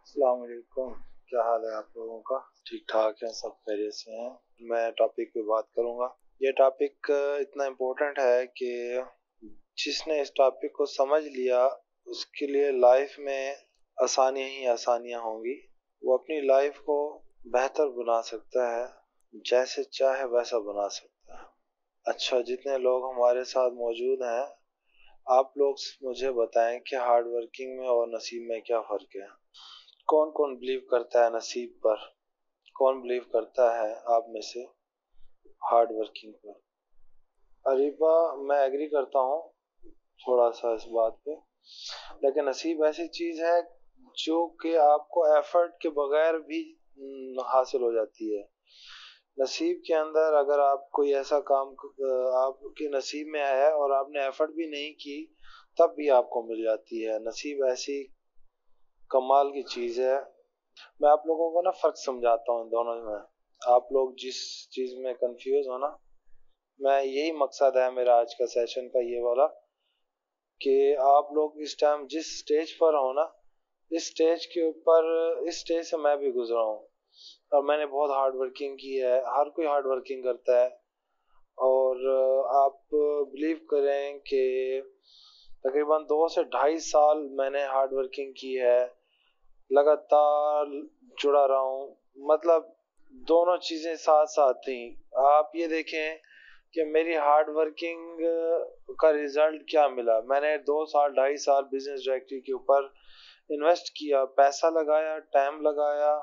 अस्सलाम वालेकुम। क्या हाल है आप लोगों का? ठीक ठाक है, सब खैरियत से हैं। मैं टॉपिक पे बात करूंगा। ये टॉपिक इतना इम्पोर्टेंट है कि जिसने इस टॉपिक को समझ लिया उसके लिए लाइफ में आसानियां ही आसानियां होंगी। वो अपनी लाइफ को बेहतर बना सकता है, जैसे चाहे वैसा बना सकता है। अच्छा, जितने लोग हमारे साथ मौजूद हैं, आप लोग मुझे बताएं कि हार्ड वर्किंग में और नसीब में क्या फ़र्क है। कौन कौन बिलीव करता है नसीब पर? कौन बिलीव करता है आप में से हार्ड वर्किंग पर? अरीबा, मैं एग्री करता हूँ थोड़ा सा इस बात पे। लेकिन नसीब ऐसी चीज है जो कि आपको एफर्ट के बगैर भी हासिल हो जाती है। नसीब के अंदर अगर आप कोई ऐसा काम आपके नसीब में आया और आपने एफर्ट भी नहीं की, तब भी आपको मिल जाती है। नसीब ऐसी कमाल की चीज है। मैं आप लोगों को ना फर्क समझाता हूँ इन दोनों में। आप लोग जिस चीज में कंफ्यूज हो ना, मैं यही मकसद है मेरा आज का सेशन का ये वाला, कि आप लोग इस टाइम जिस स्टेज पर हो ना, इस स्टेज के ऊपर, इस स्टेज से मैं भी गुजरा हूँ और मैंने बहुत हार्ड वर्किंग की है। हर कोई हार्ड वर्किंग करता है। और आप बिलीव करें कि तकरीबन 2 से ढाई साल मैंने हार्ड वर्किंग की है, लगातार जुड़ा रहा हूँ। मतलब दोनों चीजें साथ साथ थी। आप ये देखें कि मेरी हार्ड वर्किंग का रिजल्ट क्या मिला। मैंने 2 साल 2.5 साल बिजनेस डायरेक्टरी के ऊपर इन्वेस्ट किया, पैसा लगाया, टाइम लगाया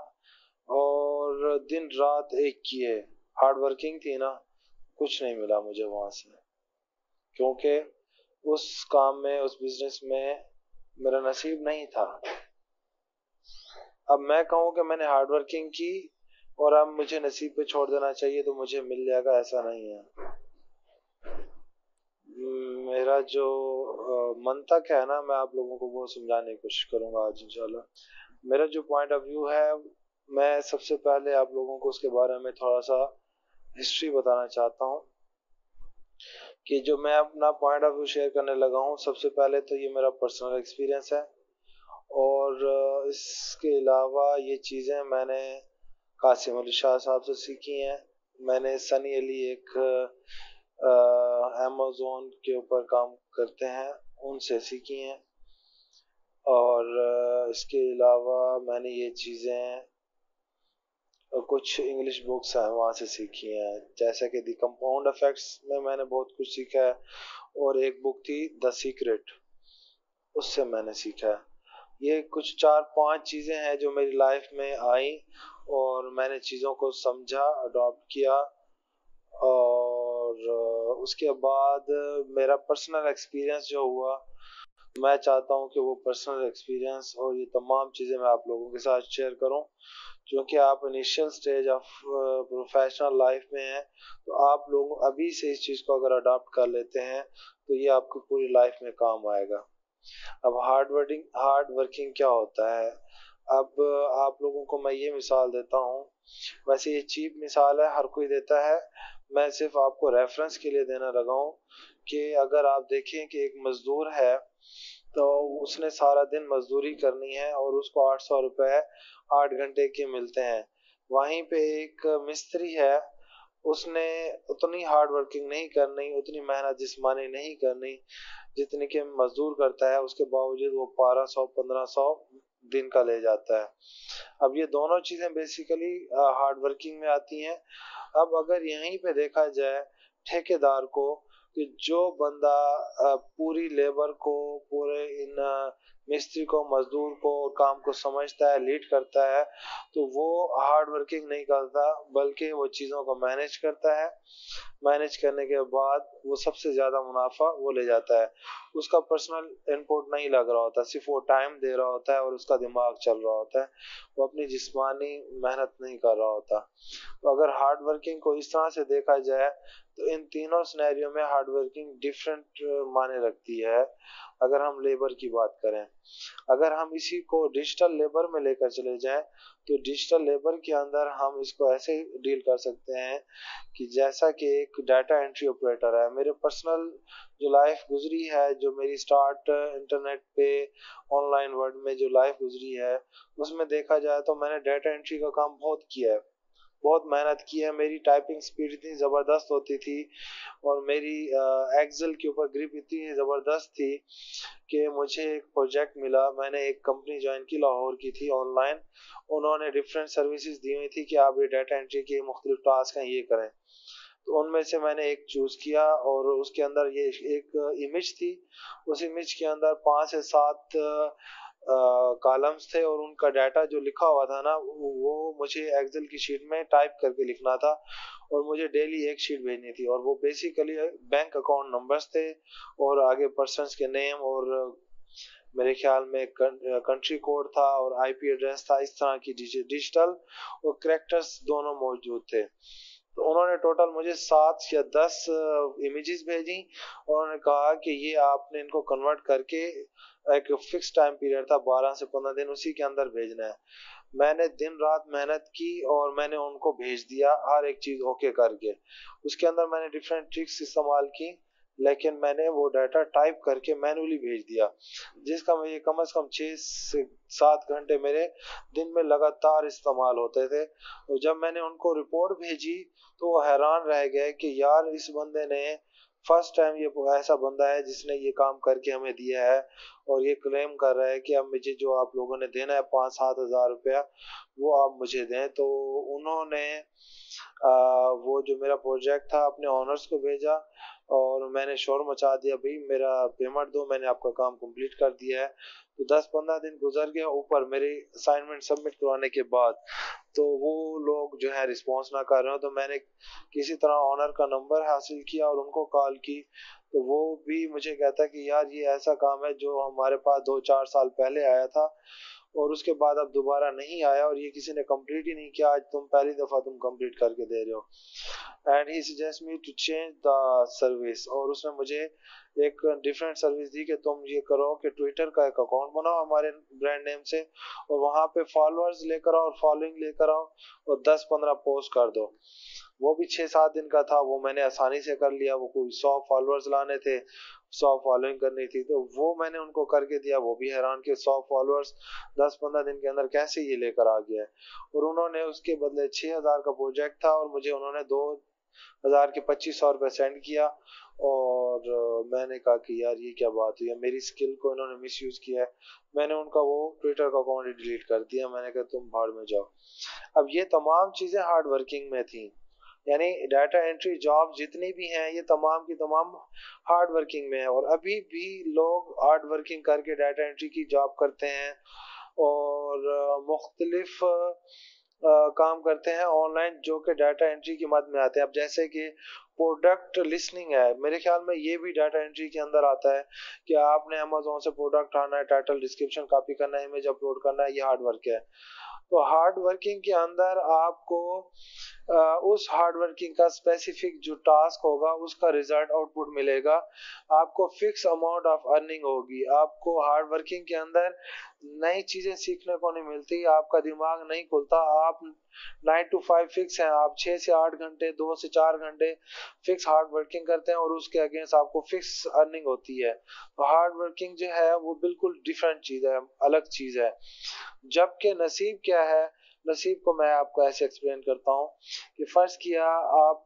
और दिन रात एक किए। हार्ड वर्किंग थी ना, कुछ नहीं मिला मुझे वहां से, क्योंकि उस काम में, उस बिजनेस में मेरा नसीब नहीं था। अब मैं कहूँ कि मैंने हार्ड वर्किंग की और अब मुझे नसीब पे छोड़ देना चाहिए तो मुझे मिल जाएगा, ऐसा नहीं है। मेरा जो मंतक है ना, मैं आप लोगों को वो समझाने की कोशिश करूंगा आज इंशाल्लाह। मेरा जो पॉइंट ऑफ व्यू है, मैं सबसे पहले आप लोगों को उसके बारे में थोड़ा सा हिस्ट्री बताना चाहता हूँ। कि जो मैं अपना पॉइंट ऑफ व्यू शेयर करने लगा हूँ, सबसे पहले तो ये मेरा पर्सनल एक्सपीरियंस है। और इसके अलावा ये चीज़ें मैंने कासिम अली शाह साहब से सीखी हैं। मैंने सनी अली, एक अमेज़न के ऊपर काम करते हैं, उनसे सीखी हैं। और इसके अलावा मैंने ये चीज़ें कुछ इंग्लिश बुक्स हैं वहाँ से सीखी हैं, जैसे कि द कंपाउंड इफेक्ट्स में मैंने बहुत कुछ सीखा है। और एक बुक थी द सीक्रेट, उससे मैंने सीखा है। ये कुछ 4-5 चीज़ें हैं जो मेरी लाइफ में आई और मैंने चीज़ों को समझा, अडॉप्ट किया। और उसके बाद मेरा पर्सनल एक्सपीरियंस जो हुआ, मैं चाहता हूँ कि वो पर्सनल एक्सपीरियंस और ये तमाम चीज़ें मैं आप लोगों के साथ शेयर करूँ। क्योंकि आप initial stage of professional life में हैं, तो आप लोग अभी से इस चीज़ को अगर अडॉप्ट कर लेते हैं तो ये आपको पूरी लाइफ में काम आएगा। अब हार्ड वर्किंग क्या होता है? अब आप लोगों को मैं ये मिसाल देता हूँ। वैसे ये चीप मिसाल है, हर कोई देता है। मैं सिर्फ आपको रेफरेंस के लिए देना लगा हूँ कि अगर आप देखें कि एक मजदूर है, तो उसने सारा दिन मजदूरी करनी है और उसको 800 रुपये 8 घंटे के मिलते हैं। वहीं पे एक मिस्त्री है, उसने उतनी हार्ड वर्किंग नहीं करनी, उतनी मेहनत जिस्मानी नहीं करनी जितनी कि मजदूर करता है। उसके बावजूद वो 1200 1500 दिन का ले जाता है। अब ये दोनों चीजें बेसिकली हार्ड वर्किंग में आती हैं। अब अगर यहीं पे देखा जाए ठेकेदार को, कि जो बंदा पूरी लेबर को, पूरे इन मिस्त्री को, मजदूर को, काम को समझता है, लीड करता है, तो वो हार्ड वर्किंग नहीं करता, बल्कि वो चीज़ों को मैनेज करता है। मैनेज करने के बाद वो सबसे ज़्यादा मुनाफा वो ले जाता है। उसका पर्सनल इनपुट नहीं लग रहा होता, सिर्फ वो टाइम दे रहा होता है और उसका दिमाग चल रहा होता है। वो अपनी जिस्मानी मेहनत नहीं कर रहा होता। तो अगर हार्ड वर्किंग को इस तरह से देखा जाए, तो इन तीनों सिनेरियो में हार्ड वर्किंग डिफरेंट माने रखती है। अगर हम लेबर की बात करें, अगर हम इसी को डिजिटल लेबर में लेकर चले जाएं तो डिजिटल लेबर के अंदर हम इसको ऐसे डील कर सकते हैं कि जैसा कि एक डाटा एंट्री ऑपरेटर है। मेरे पर्सनल जो लाइफ गुजरी है, जो मेरी स्टार्ट इंटरनेट पे ऑनलाइन वर्ल्ड में जो लाइफ गुजरी है, उसमें देखा जाए तो मैंने डाटा एंट्री का काम बहुत किया है, बहुत मेहनत की है। मेरी टाइपिंग स्पीड इतनी ज़बरदस्त होती थी और मेरी एक्सेल के ऊपर ग्रिप इतनी ज़बरदस्त थी कि मुझे एक प्रोजेक्ट मिला। मैंने एक कंपनी ज्वाइन की, लाहौर की थी, ऑनलाइन। उन्होंने डिफरेंट सर्विसेज दी हुई थी कि आप ये डाटा एंट्री के मुख्तलिफ टास्क हैं, ये करें। तो उनमें से मैंने एक चूज़ किया और उसके अंदर ये एक इमेज थी। उस इमेज के अंदर 5 से 7 कॉलम्स थे और उनका डाटा जो लिखा हुआ था ना, वो मुझे एक्सेल की शीट में टाइप करके लिखना था और मुझे डेली एक शीट भेजनी थी। और वो बेसिकली बैंक अकाउंट नंबर्स थे और आगे पर्सन्स के नेम और मेरे ख्याल में कंट्री कोड था और आईपी एड्रेस था। इस तरह की डिजिटल और कैरेक्टर्स दोनों मौजूद थे। तो उन्होंने टोटल मुझे 7 या 10 इमेजेस भेजी और उन्होंने कहा कि ये आपने इनको कन्वर्ट करके, एक फिक्स टाइम पीरियड था 12 से 15 दिन, उसी के अंदर भेजना है। मैंने दिन रात मेहनत की और मैंने उनको भेज दिया हर एक चीज ओके करके। उसके अंदर मैंने डिफरेंट ट्रिक्स इस्तेमाल की, लेकिन मैंने वो डाटा टाइप करके मैन्युअली भेज दिया, जिसका मुझे कम से कम 6 से 7 घंटे मेरे दिन में लगातार इस्तेमाल होते थे। तो जब मैंने उनको रिपोर्ट भेजी तो वो हैरान रह गए कि यार इस बंदे ने फर्स्ट टाइम, ये ऐसा बंदा है जिसने ये काम करके हमें दिया है और ये क्लेम कर रहा है कि अब मुझे जो आप लोगों ने देना है 5-7 हज़ार रुपया, वो आप मुझे दें। तो उन्होंने वो जो मेरा प्रोजेक्ट था अपने ऑनर्स को भेजा और मैंने शोर मचा दिया, भाई मेरा पेमेंट दो, मैंने आपका काम कंप्लीट कर दिया है। तो 10-15 दिन गुजर गए ऊपर मेरे असाइनमेंट सबमिट करवाने के बाद, तो वो लोग जो है रिस्पॉन्स ना कर रहे हो। तो मैंने किसी तरह ऑनर का नंबर हासिल किया और उनको कॉल की। तो वो भी मुझे कहता कि यार ये ऐसा काम है जो हमारे पास 2-4 साल पहले आया था और उसके बाद अब दोबारा नहीं आया और ये किसी ने कंप्लीट ही नहीं किया, आज तुम पहली दफा तुम कंप्लीट करके दे रहे हो। And he suggest me to change the service. और उसने मुझे एक डिफरेंट सर्विस दी कि तुम ये करो कि ट्विटर का एक अकाउंट बनाओ हमारे ब्रांड नेम से और वहां पे फॉलोअर्स लेकर आओ और फॉलोइंग लेकर आओ और 10-15 पोस्ट कर दो। वो भी 6-7 दिन का था, वो मैंने आसानी से कर लिया। वो कोई 100 फॉलोअर्स लाने थे, 100 फॉलोइंग करनी थी, तो वो मैंने उनको करके दिया। वो भी हैरान कि 100 फॉलोअर्स 10-15 दिन के अंदर कैसे ये लेकर आ गया है। और उन्होंने उसके बदले 6,000 का प्रोजेक्ट था और मुझे उन्होंने 2,000 के 2500 रुपये सेंड किया। और मैंने कहा कि यार ये क्या बात हुई है, मेरी स्किल को इन्होंने मिस यूज किया है। मैंने उनका वो ट्विटर का अकाउंट डिलीट कर दिया। मैंने कहा तुम भाड़ में जाओ। अब ये तमाम चीजें हार्ड वर्किंग में थी, यानी डाटा एंट्री जॉब जितनी भी हैं ये तमाम की तमाम हार्ड वर्किंग में है। और अभी भी लोग हार्ड वर्किंग करके डाटा एंट्री की जॉब करते हैं और मुख्तलिफ काम करते हैं ऑनलाइन जो कि डाटा एंट्री की मद में आते हैं। अब जैसे कि प्रोडक्ट लिस्टिंग है, मेरे ख्याल में ये भी डाटा एंट्री के अंदर आता है कि आपने अमेजोन से प्रोडक्ट आना है, टाइटल डिस्क्रिप्शन कॉपी करना है, इमेज अपलोड करना है, ये हार्ड वर्क है। तो हार्ड वर्किंग के अंदर आपको उस हार्ड वर्किंग का स्पेसिफिक जो टास्क होगा उसका रिजल्ट आउटपुट मिलेगा। आपको फिक्स अमाउंट ऑफ अर्निंग होगी। आपको हार्ड वर्किंग के अंदर नई चीजें सीखने को नहीं मिलती, आपका दिमाग नहीं खुलता। आप 9 to 5 फिक्स हैं, आप 6 से 8 घंटे, 2 से 4 घंटे फिक्स हार्ड वर्किंग करते हैं और उसके अगेंस्ट आपको फिक्स अर्निंग होती है। तो हार्ड वर्किंग जो है वो बिल्कुल डिफरेंट चीज है, अलग चीज है। जबकि नसीब क्या है, नसीब को मैं आपको ऐसे एक्सप्लेन करता हूँ कि फर्ज किया आप,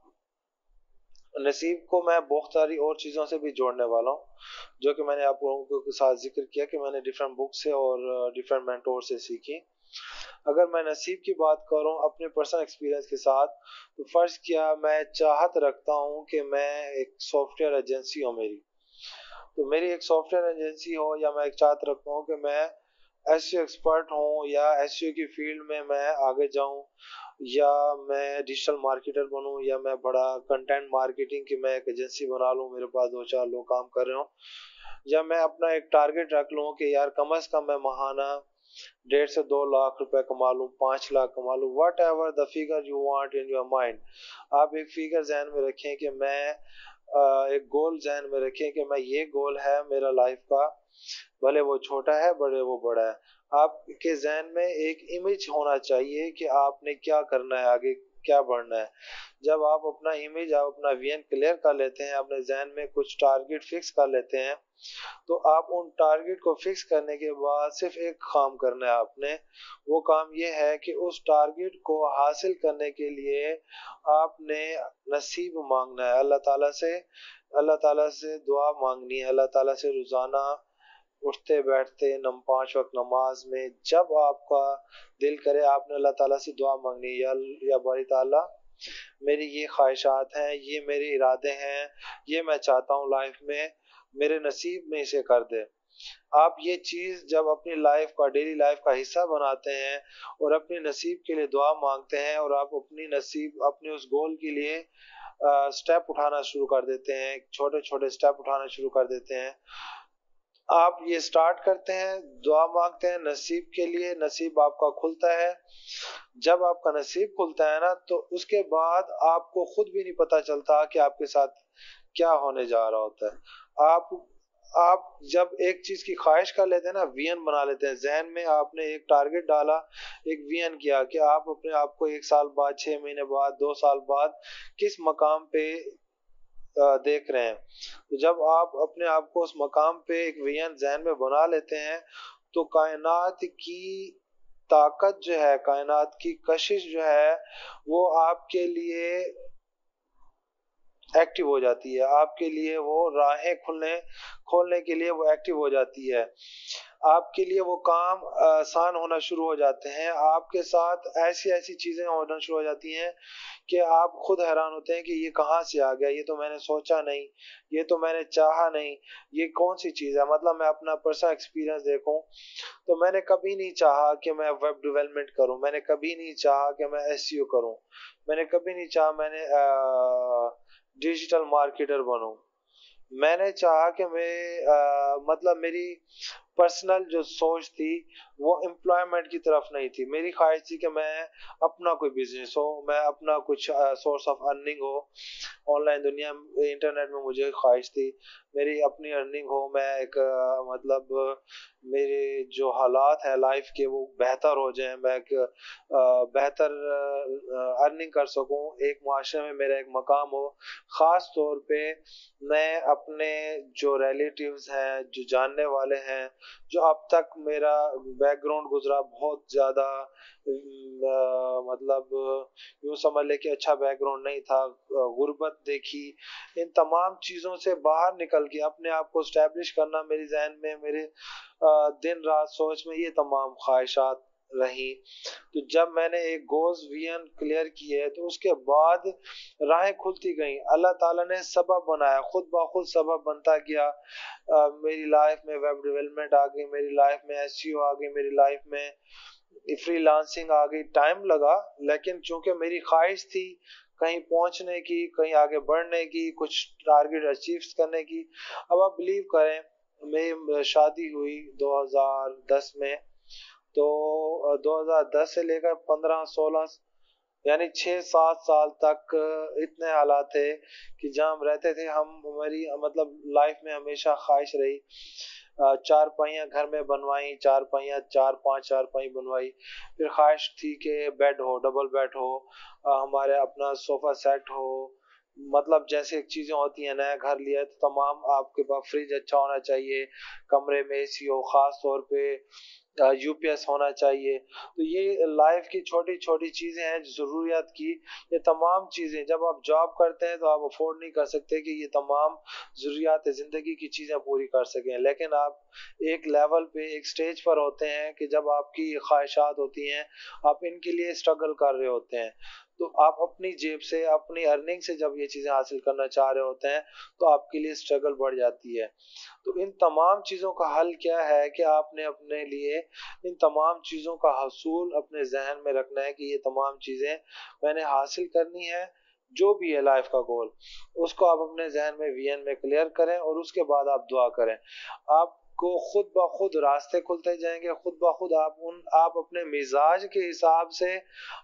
नसीब को मैं बहुत सारी और चीज़ों से भी जोड़ने वाला हूँ जो कि मैंने आप लोगों के साथ जिक्र किया कि मैंने डिफरेंट बुक से और डिफरेंट मेंटोर से सीखी। अगर मैं नसीब की बात करूँ अपने पर्सनल एक्सपीरियंस के साथ, तो फर्ज किया मैं चाहत रखता हूँ कि मैं एक सॉफ्टवेयर एजेंसी हो मेरी, तो मेरी एक सॉफ्टवेयर एजेंसी हो, या मैं एक चाहत रखता हूँ कि मैं एसईओ एक्सपर्ट हूँ या एसईओ की फील्ड में मैं आगे जाऊँ, या मैं डिजिटल मार्केटर बनूँ, या मैं बड़ा कंटेंट मार्केटिंग की मैं एक एजेंसी बना लूँ, मेरे पास 2-4 लोग काम कर रहे हो, या मैं अपना एक टारगेट रख लूँ कि यार कम से कम मैं माहाना 1.5 से 2 लाख रुपए कमा लूं, 5 लाख कमा लूं, what ever the figure you want in your mind. आप एक फिगर जहन में रखें कि मैं एक गोल जहन में रखें कि मैं ये गोल है मेरा लाइफ का, भले वो छोटा है भले वो बड़ा है। आपके जहन में एक इमेज होना चाहिए कि आपने क्या करना है, आगे क्या बढ़ना है। जब आप अपना इमेज, आप अपना विजन क्लियर कर लेते हैं, अपने जहन में कुछ टारगेट फिक्स कर लेते हैं, तो आप उन टारगेट को फिक्स करने के बाद सिर्फ एक काम करना है आपने। वो काम ये है कि उस टारगेट को हासिल करने के लिए आपने नसीब मांगना है अल्लाह ताला से। अल्लाह ताला से दुआ मांगनी है, अल्लाह ताला से रोजाना उठते बैठते 5 वक्त नमाज में जब आपका दिल करे आपने अल्लाह ताला से दुआ मांगनी है, या बारी ताला मेरी ये ख्वाहिशात हैं, ये मेरे इरादे हैं, ये मैं चाहता हूँ लाइफ में, मेरे नसीब में इसे कर दे। आप ये चीज जब अपनी लाइफ का, डेली लाइफ का हिस्सा बनाते हैं और अपने नसीब के लिए दुआ मांगते हैं और आप अपनी नसीब, अपने उस गोल के लिए स्टेप उठाना शुरू कर देते हैं, छोटे छोटे स्टेप उठाना शुरू कर देते हैं, आप ये स्टार्ट करते हैं, दुआ मांगते हैं नसीब के लिए, नसीब आपका खुलता है। जब आपका नसीब खुलता है ना, तो उसके बाद आपको खुद भी नहीं पता चलता कि आपके साथ क्या होने जा रहा होता है। आप जब एक चीज की ख्वाहिश कर लेते हैं ना, विजन बना लेते हैं जहन में, आपने एक टारगेट डाला, एक विजन किया कि आप अपने आप को 1 साल बाद, 6 महीने बाद, 2 साल बाद किस मकाम पे देख रहे हैं। तो जब आप अपने आप को उस मकाम पे एक विजन जहन में बना लेते हैं, तो कायनात की ताकत जो है, कायनात की कशिश जो है, वो आपके लिए एक्टिव हो जाती है, आपके लिए वो राहें खोलने के लिए वो एक्टिव हो जाती है, आपके लिए वो काम आसान होना शुरू हो जाते हैं, आपके साथ ऐसी ऐसी चीजें होना शुरू हो जाती हैं कि आप खुद हैरान होते हैं कि ये कहाँ से आ गया, ये तो मैंने सोचा नहीं, ये तो मैंने चाहा नहीं, ये कौन सी चीज है। मतलब मैं अपना पर्सनल एक्सपीरियंस देखूं तो मैंने कभी नहीं चाहा कि मैं वेब डेवलपमेंट करूं, मैंने कभी नहीं चाहा कि मैं एसईओ करूं, मैंने कभी नहीं चाहा मैंने डिजिटल मार्केटर बनूं। मैंने चाहा कि मतलब मेरी पर्सनल जो सोच थी वो एम्प्लॉयमेंट की तरफ नहीं थी, मेरी ख्वाहिश थी कि मैं अपना कोई बिजनेस हो, मैं अपना कुछ सोर्स ऑफ अर्निंग हो ऑनलाइन दुनिया में, इंटरनेट में मुझे ख्वाहिश थी मेरी अपनी अर्निंग हो, मैं एक मतलब मेरे जो हालात है लाइफ के वो बेहतर हो जाएं, मैं एक बेहतर अर्निंग कर सकूं, एक माशरे में मेरा एक मकाम हो। ख़ास तौर पे मैं अपने जो रिलेटिव्स हैं, जो जानने वाले हैं, जो अब तक मेरा बैकग्राउंड गुजरा बहुत ज़्यादा मतलब यूँ समझ ले कि अच्छा बैकग्राउंड नहीं था, गुर्बत देखी, इन तमाम चीज़ों से बाहर निकल के अपने आप को स्टैब्लिश करना मेरे जहन में, मेरे दिन रात सोच में ये तमाम ख्वाहिशात रही। तो जब मैंने एक गोल्स विजन क्लियर किए तो उसके बाद राहें खुलती गई, अल्लाह ताला ने सबब बनाया, खुद ब खुद सबब बनता गया। मेरी लाइफ में वेब डेवलपमेंट आ गई, मेरी लाइफ में एसईओ आ गई, मेरी लाइफ में फ्रीलांसिंग आ गई। टाइम लगा, लेकिन चूंकि मेरी ख्वाहिश थी कहीं पहुंचने की, कहीं आगे बढ़ने की, कुछ टारगेट अचीव करने की। अब आप बिलीव करें, मेरी शादी हुई 2010 में, तो 2010 से लेकर 15-16 यानी 6-7 साल तक इतने हालात थे कि जहाँ हम रहते थे, हम हमारी मतलब लाइफ में हमेशा ख्वाहिश रही, चारपाइयाँ घर में बनवाई, चारपाइयाँ 4-5 चारपाई बनवाई, फिर ख्वाहिश थी कि बेड हो, डबल बेड हो, हमारे अपना सोफा सेट हो, मतलब जैसे एक चीजें होती है, नया घर लिया है तो तमाम आपके पास फ्रिज अच्छा होना चाहिए, कमरे में एसी हो, खास तौर पे यूपीएस होना चाहिए। तो ये लाइफ की छोटी छोटी चीजें हैं, जरूरियात की ये तमाम चीजें जब आप जॉब करते हैं तो आप अफोर्ड नहीं कर सकते कि ये तमाम जरूरियात जिंदगी की चीजें पूरी कर सकें, लेकिन आप एक लेवल पे, एक स्टेज पर होते हैं कि जब आपकी ख्वाहिशात होती हैं, आप इनके लिए स्ट्रगल कर रहे होते हैं, तो आप अपनी जेब से, अपनी अर्निंग से जब ये चीजें हासिल करना चाह रहे होते हैं तो आपके लिए स्ट्रगल बढ़ जाती है। तो इन तमाम चीज़ों का हल क्या है कि आपने अपने लिए इन तमाम चीज़ों का हसूल अपने जहन में रखना है कि ये तमाम चीज़ें मैंने हासिल करनी है। जो भी है लाइफ का गोल, उसको आप अपने जहन में विजन में क्लियर करें और उसके बाद आप दुआ करें। आप को खुद ब खुद रास्ते खुलते जाएंगे, खुद ब खुद आप अपने मिजाज के हिसाब से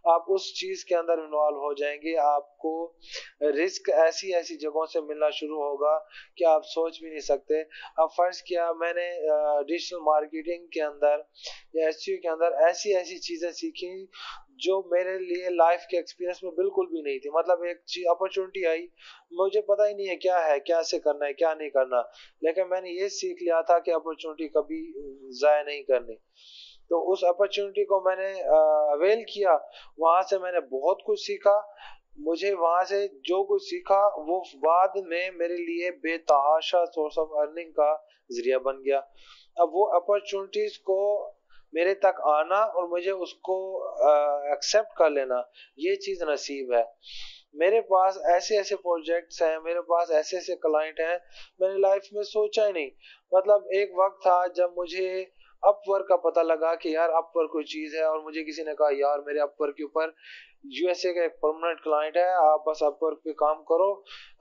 आप उस चीज के अंदर इन्वॉल्व हो जाएंगे। आपको रिस्क ऐसी ऐसी जगहों से मिलना शुरू होगा कि आप सोच भी नहीं सकते। अब फर्ज किया मैंने डिजिटल मार्केटिंग के अंदर या एसईओ के अंदर ऐसी ऐसी चीजें सीखी जो मेरे लिए लाइफ के एक्सपीरियंस में बिल्कुल भी नहीं थी। मतलब एक चीज अपॉर्चुनिटी आई, मुझे पता ही नहीं है क्या है, क्या से करना है, क्या नहीं करना, लेकिन मैंने ये सीख लिया था कि अपॉर्चुनिटी कभी जाया नहीं करनी। तो उस अपॉर्चुनिटी को मैंने अवेल किया, वहां से मैंने बहुत कुछ सीखा। मुझे वहां से जो कुछ सीखा वो बाद में मेरे लिए बेतहाशा सोर्स ऑफ अर्निंग का जरिया बन गया। अब वो अपॉर्चुनिटीज को मेरे तक आना और मुझे उसको एक्सेप्ट कर लेना, ये चीज नसीब है। मेरे पास ऐसे ऐसे प्रोजेक्ट्स हैं, मेरे पास ऐसे ऐसे क्लाइंट हैं, मैंने लाइफ में सोचा ही नहीं। मतलब एक वक्त था जब मुझे अपवर्क का पता लगा कि यार अपवर्क कोई चीज है, और मुझे किसी ने कहा यार मेरे अपवर्क के ऊपर यूएसए का एक परमानेंट क्लाइंट है, आप बस अपवर्क पे काम करो,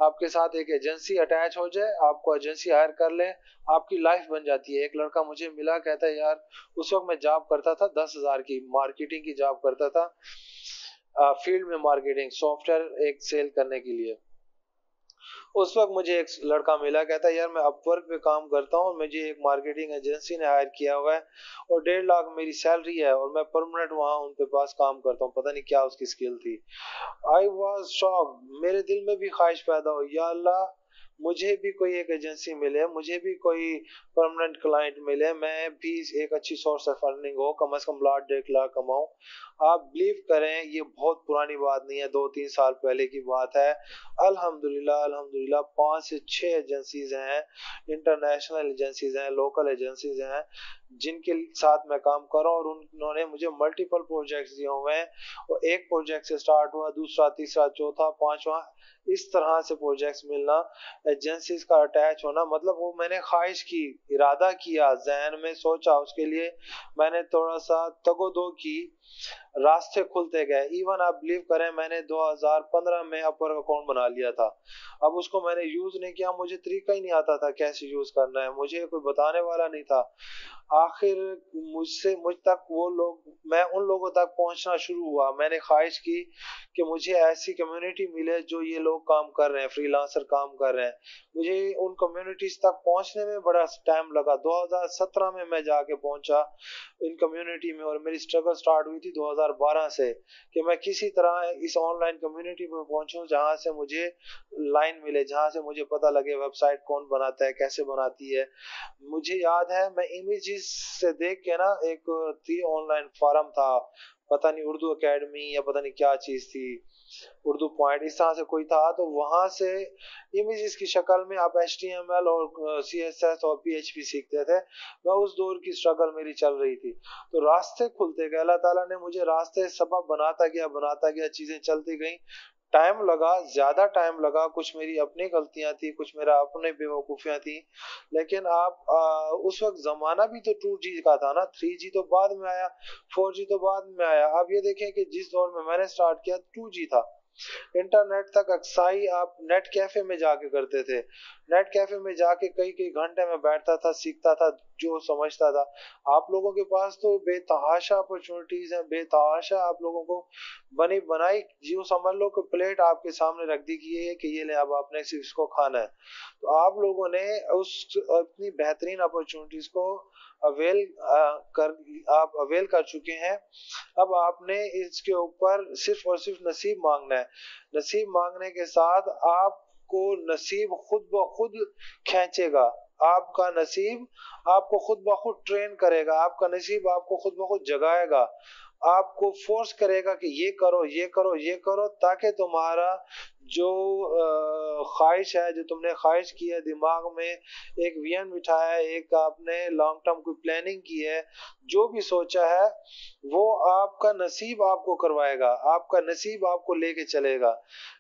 आपके साथ एक एजेंसी अटैच हो जाए, आपको एजेंसी हायर कर ले, आपकी लाइफ बन जाती है। एक लड़का मुझे मिला, कहता है यार उस वक्त मैं जॉब करता था 10,000 की मार्केटिंग की जॉब करता था, फील्ड में मार्केटिंग सॉफ्टवेयर एक सेल करने के लिए। उस वक्त मुझे एक लड़का मिला, कहता है यार मैं अपवर्क पे काम करता हूँ, मुझे एक मार्केटिंग एजेंसी ने हायर किया हुआ है और 1.5 लाख मेरी सैलरी है और मैं परमानेंट वहां उनके पास काम करता हूँ। पता नहीं क्या उसकी स्किल थी। आई वॉज शॉक, मेरे दिल में भी ख्वाहिश पैदा हुई, या अल्लाह मुझे भी कोई एक एजेंसी मिले, मुझे भी कोई परमानेंट क्लाइंट मिले, मैं भी एक अच्छी सोर्स ऑफ अर्निंग हो, कम से कम लाख 1.5 लाख कमाऊं। आप बिलीव करें ये बहुत पुरानी बात नहीं है, 2-3 साल पहले की बात है। अल्हम्दुलिल्लाह अल्हम्दुलिल्लाह 5 से 6 एजेंसीज हैं, इंटरनेशनल एजेंसीज हैं, लोकल एजेंसीज हैं जिनके साथ मैं काम कर रहा हूँ, और उन्होंने मुझे मल्टीपल प्रोजेक्ट्स दिए हुए हैं। और एक प्रोजेक्ट से स्टार्ट हुआ, दूसरा, तीसरा, चौथा, पांचवा, इस तरह से प्रोजेक्ट्स मिलना, एजेंसीज का अटैच होना। मतलब वो मैंने ख्वाहिश की, इरादा किया, जहन में सोचा, उसके लिए मैंने थोड़ा सा तगोदो की, रास्ते खुलते गए। इवन आप बिलीव करें मैंने 2015 में अपवर्क अकाउंट बना लिया था। अब उसको मैंने यूज नहीं किया, मुझे तरीका ही नहीं आता था कैसे यूज करना है, मुझे कोई बताने वाला नहीं था। आखिर मुझ तक वो लोग, मैं उन लोगों तक पहुंचना शुरू हुआ। मैंने ख्वाहिश की कि मुझे ऐसी कम्युनिटी मिले जो ये लोग काम कर रहे हैं, फ्रीलांसर काम कर रहे हैं। मुझे उन कम्युनिटीज तक पहुंचने में बड़ा टाइम लगा। 2017 में मैं जाके पहुंचा इन कम्युनिटी में, और मेरी स्ट्रगल स्टार्ट हुई थी 2012 से कि मैं किसी तरह इस ऑनलाइन कम्युनिटी में पहुंचूं जहां से मुझे लाइन मिले, जहां से मुझे पता लगे वेबसाइट कौन बनाता है, कैसे बनाती है। मुझे याद है मैं इमेजेस से देख के ना, एक थी ऑनलाइन फॉरम था, पता नहीं उर्दू एकेडमी या पता नहीं क्या चीज थी, उर्दू पॉइंट इस तरह से कोई था, तो वहां से इमेजेस की शक्ल में आप HTML और CSS और PHP सीखते थे। मैं उस दौर की स्ट्रगल मेरी चल रही थी। तो रास्ते खुलते गए, अल्लाह ताला ने मुझे रास्ते सबब बनाता गया, चीजें चलती गई। टाइम लगा, ज्यादा टाइम लगा, कुछ मेरी अपनी गलतियां थी, कुछ मेरा अपने बेवकूफियां थी। लेकिन आप उस वक्त जमाना भी तो 2G का था ना, 3G तो बाद में आया, 4G तो बाद में आया। आप ये देखें कि जिस दौर में मैंने स्टार्ट किया 2G था। इंटरनेट तक अक्साई आप नेट कैफे में जाके करते थे। नेट कैफे में जाके कई कई घंटे में बैठता था, सीखता था, जो समझता था। आप लोगों के पास तो बेतहाशा अपॉर्चुनिटीज हैं, बेतहाशा आप लोगों को बनी बनाई, यूं समझ लो कि प्लेट आपके सामने रख दी गई है कि ये ले, अब आपने सिर्फ इसको खाना है। तो आप लोगों ने उस अपनी बेहतरीन अपॉर्चुनिटीज को अवेल कर आप अवेल कर चुके हैं। अब आपने इसके ऊपर सिर्फ और सिर्फ नसीब मांगना है। नसीब मांगने के साथ आपको नसीब खुद ब खुद खींचेगा। आपका नसीब आपको खुद ब खुद ट्रेन करेगा, आपका नसीब आपको खुद ब खुद जगाएगा, आपको फोर्स करेगा कि ये करो, ये करो, ये करो, ताकि तुम्हारा जो ख्वाहिश है, जो तुमने ख्वाहिश की है, दिमाग में एक विजन बिठाया है, एक आपने लॉन्ग टर्म कोई प्लानिंग की है, जो भी सोचा है, वो आपका नसीब आपको करवाएगा, आपका नसीब आपको लेके चलेगा।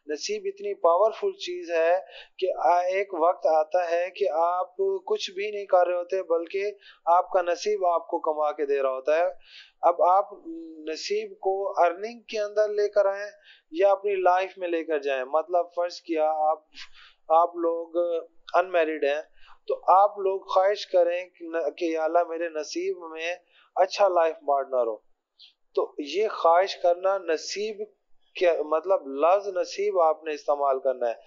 नसीब इतनी पावरफुल चीज है कि एक वक्त आता है कि आप कुछ भी नहीं कर रहे होते, बल्कि आपका नसीब आपको कमा के दे रहा होता है। अब आप नसीब को अर्निंग के अंदर लेकर आए या अपनी लाइफ में लेकर जाएं। मतलब फर्ज किया आप आप लोग अनमैरिड हैं, तो आप लोग ख्वाहिश करें कि या अल्लाह मेरे नसीब में अच्छा लाइफ पार्टनर हो। तो ये ख्वाहिश करना नसीब, क्या मतलब लफ्ज नसीब आपने इस्तेमाल करना है।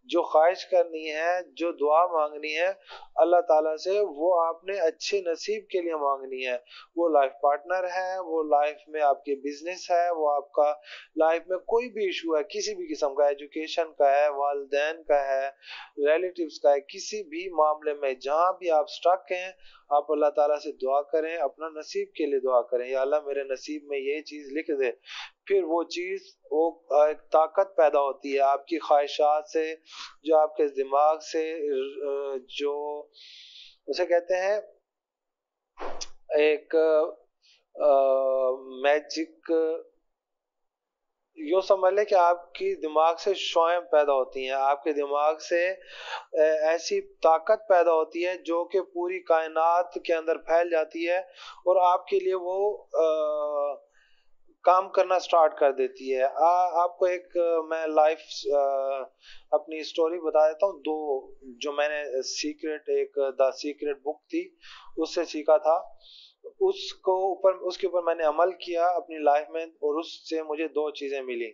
जो ख्वाहिश करनी है, जो दुआ मांगनी है अल्लाह ताला से, वो आपने अच्छे नसीब के लिए मांगनी है। वो लाइफ पार्टनर है, वो लाइफ में आपके बिजनेस है, वो आपका लाइफ में कोई भी इशू है, किसी भी किस्म का, एजुकेशन का है, वालदेन का है, रिलेटिव्स का है, किसी भी मामले में जहां भी आप स्टक हैं, आप अल्लाह ताला से दुआ करें, अपना नसीब के लिए दुआ करें, या अल्लाह मेरे नसीब में ये चीज लिख दे। फिर वो चीज, वो एक ताकत पैदा होती है आपकी ख्वाहिशात से, जो आपके दिमाग से, जो उसे कहते हैं एक मैजिक, यूँ समझ लें कि आपकी दिमाग से शुआएं पैदा होती हैं, आपके दिमाग से ऐसी ताकत पैदा होती है जो कि पूरी कायनात के अंदर फैल जाती है, और आपके लिए वो काम करना स्टार्ट कर देती है। आपको एक मैं लाइफ अपनी स्टोरी बता देता हूँ, दो जो मैंने सीक्रेट, एक द सीक्रेट बुक थी, उससे सीखा था, उसके ऊपर मैंने अमल किया अपनी लाइफ में, और उससे मुझे दो चीजें मिली।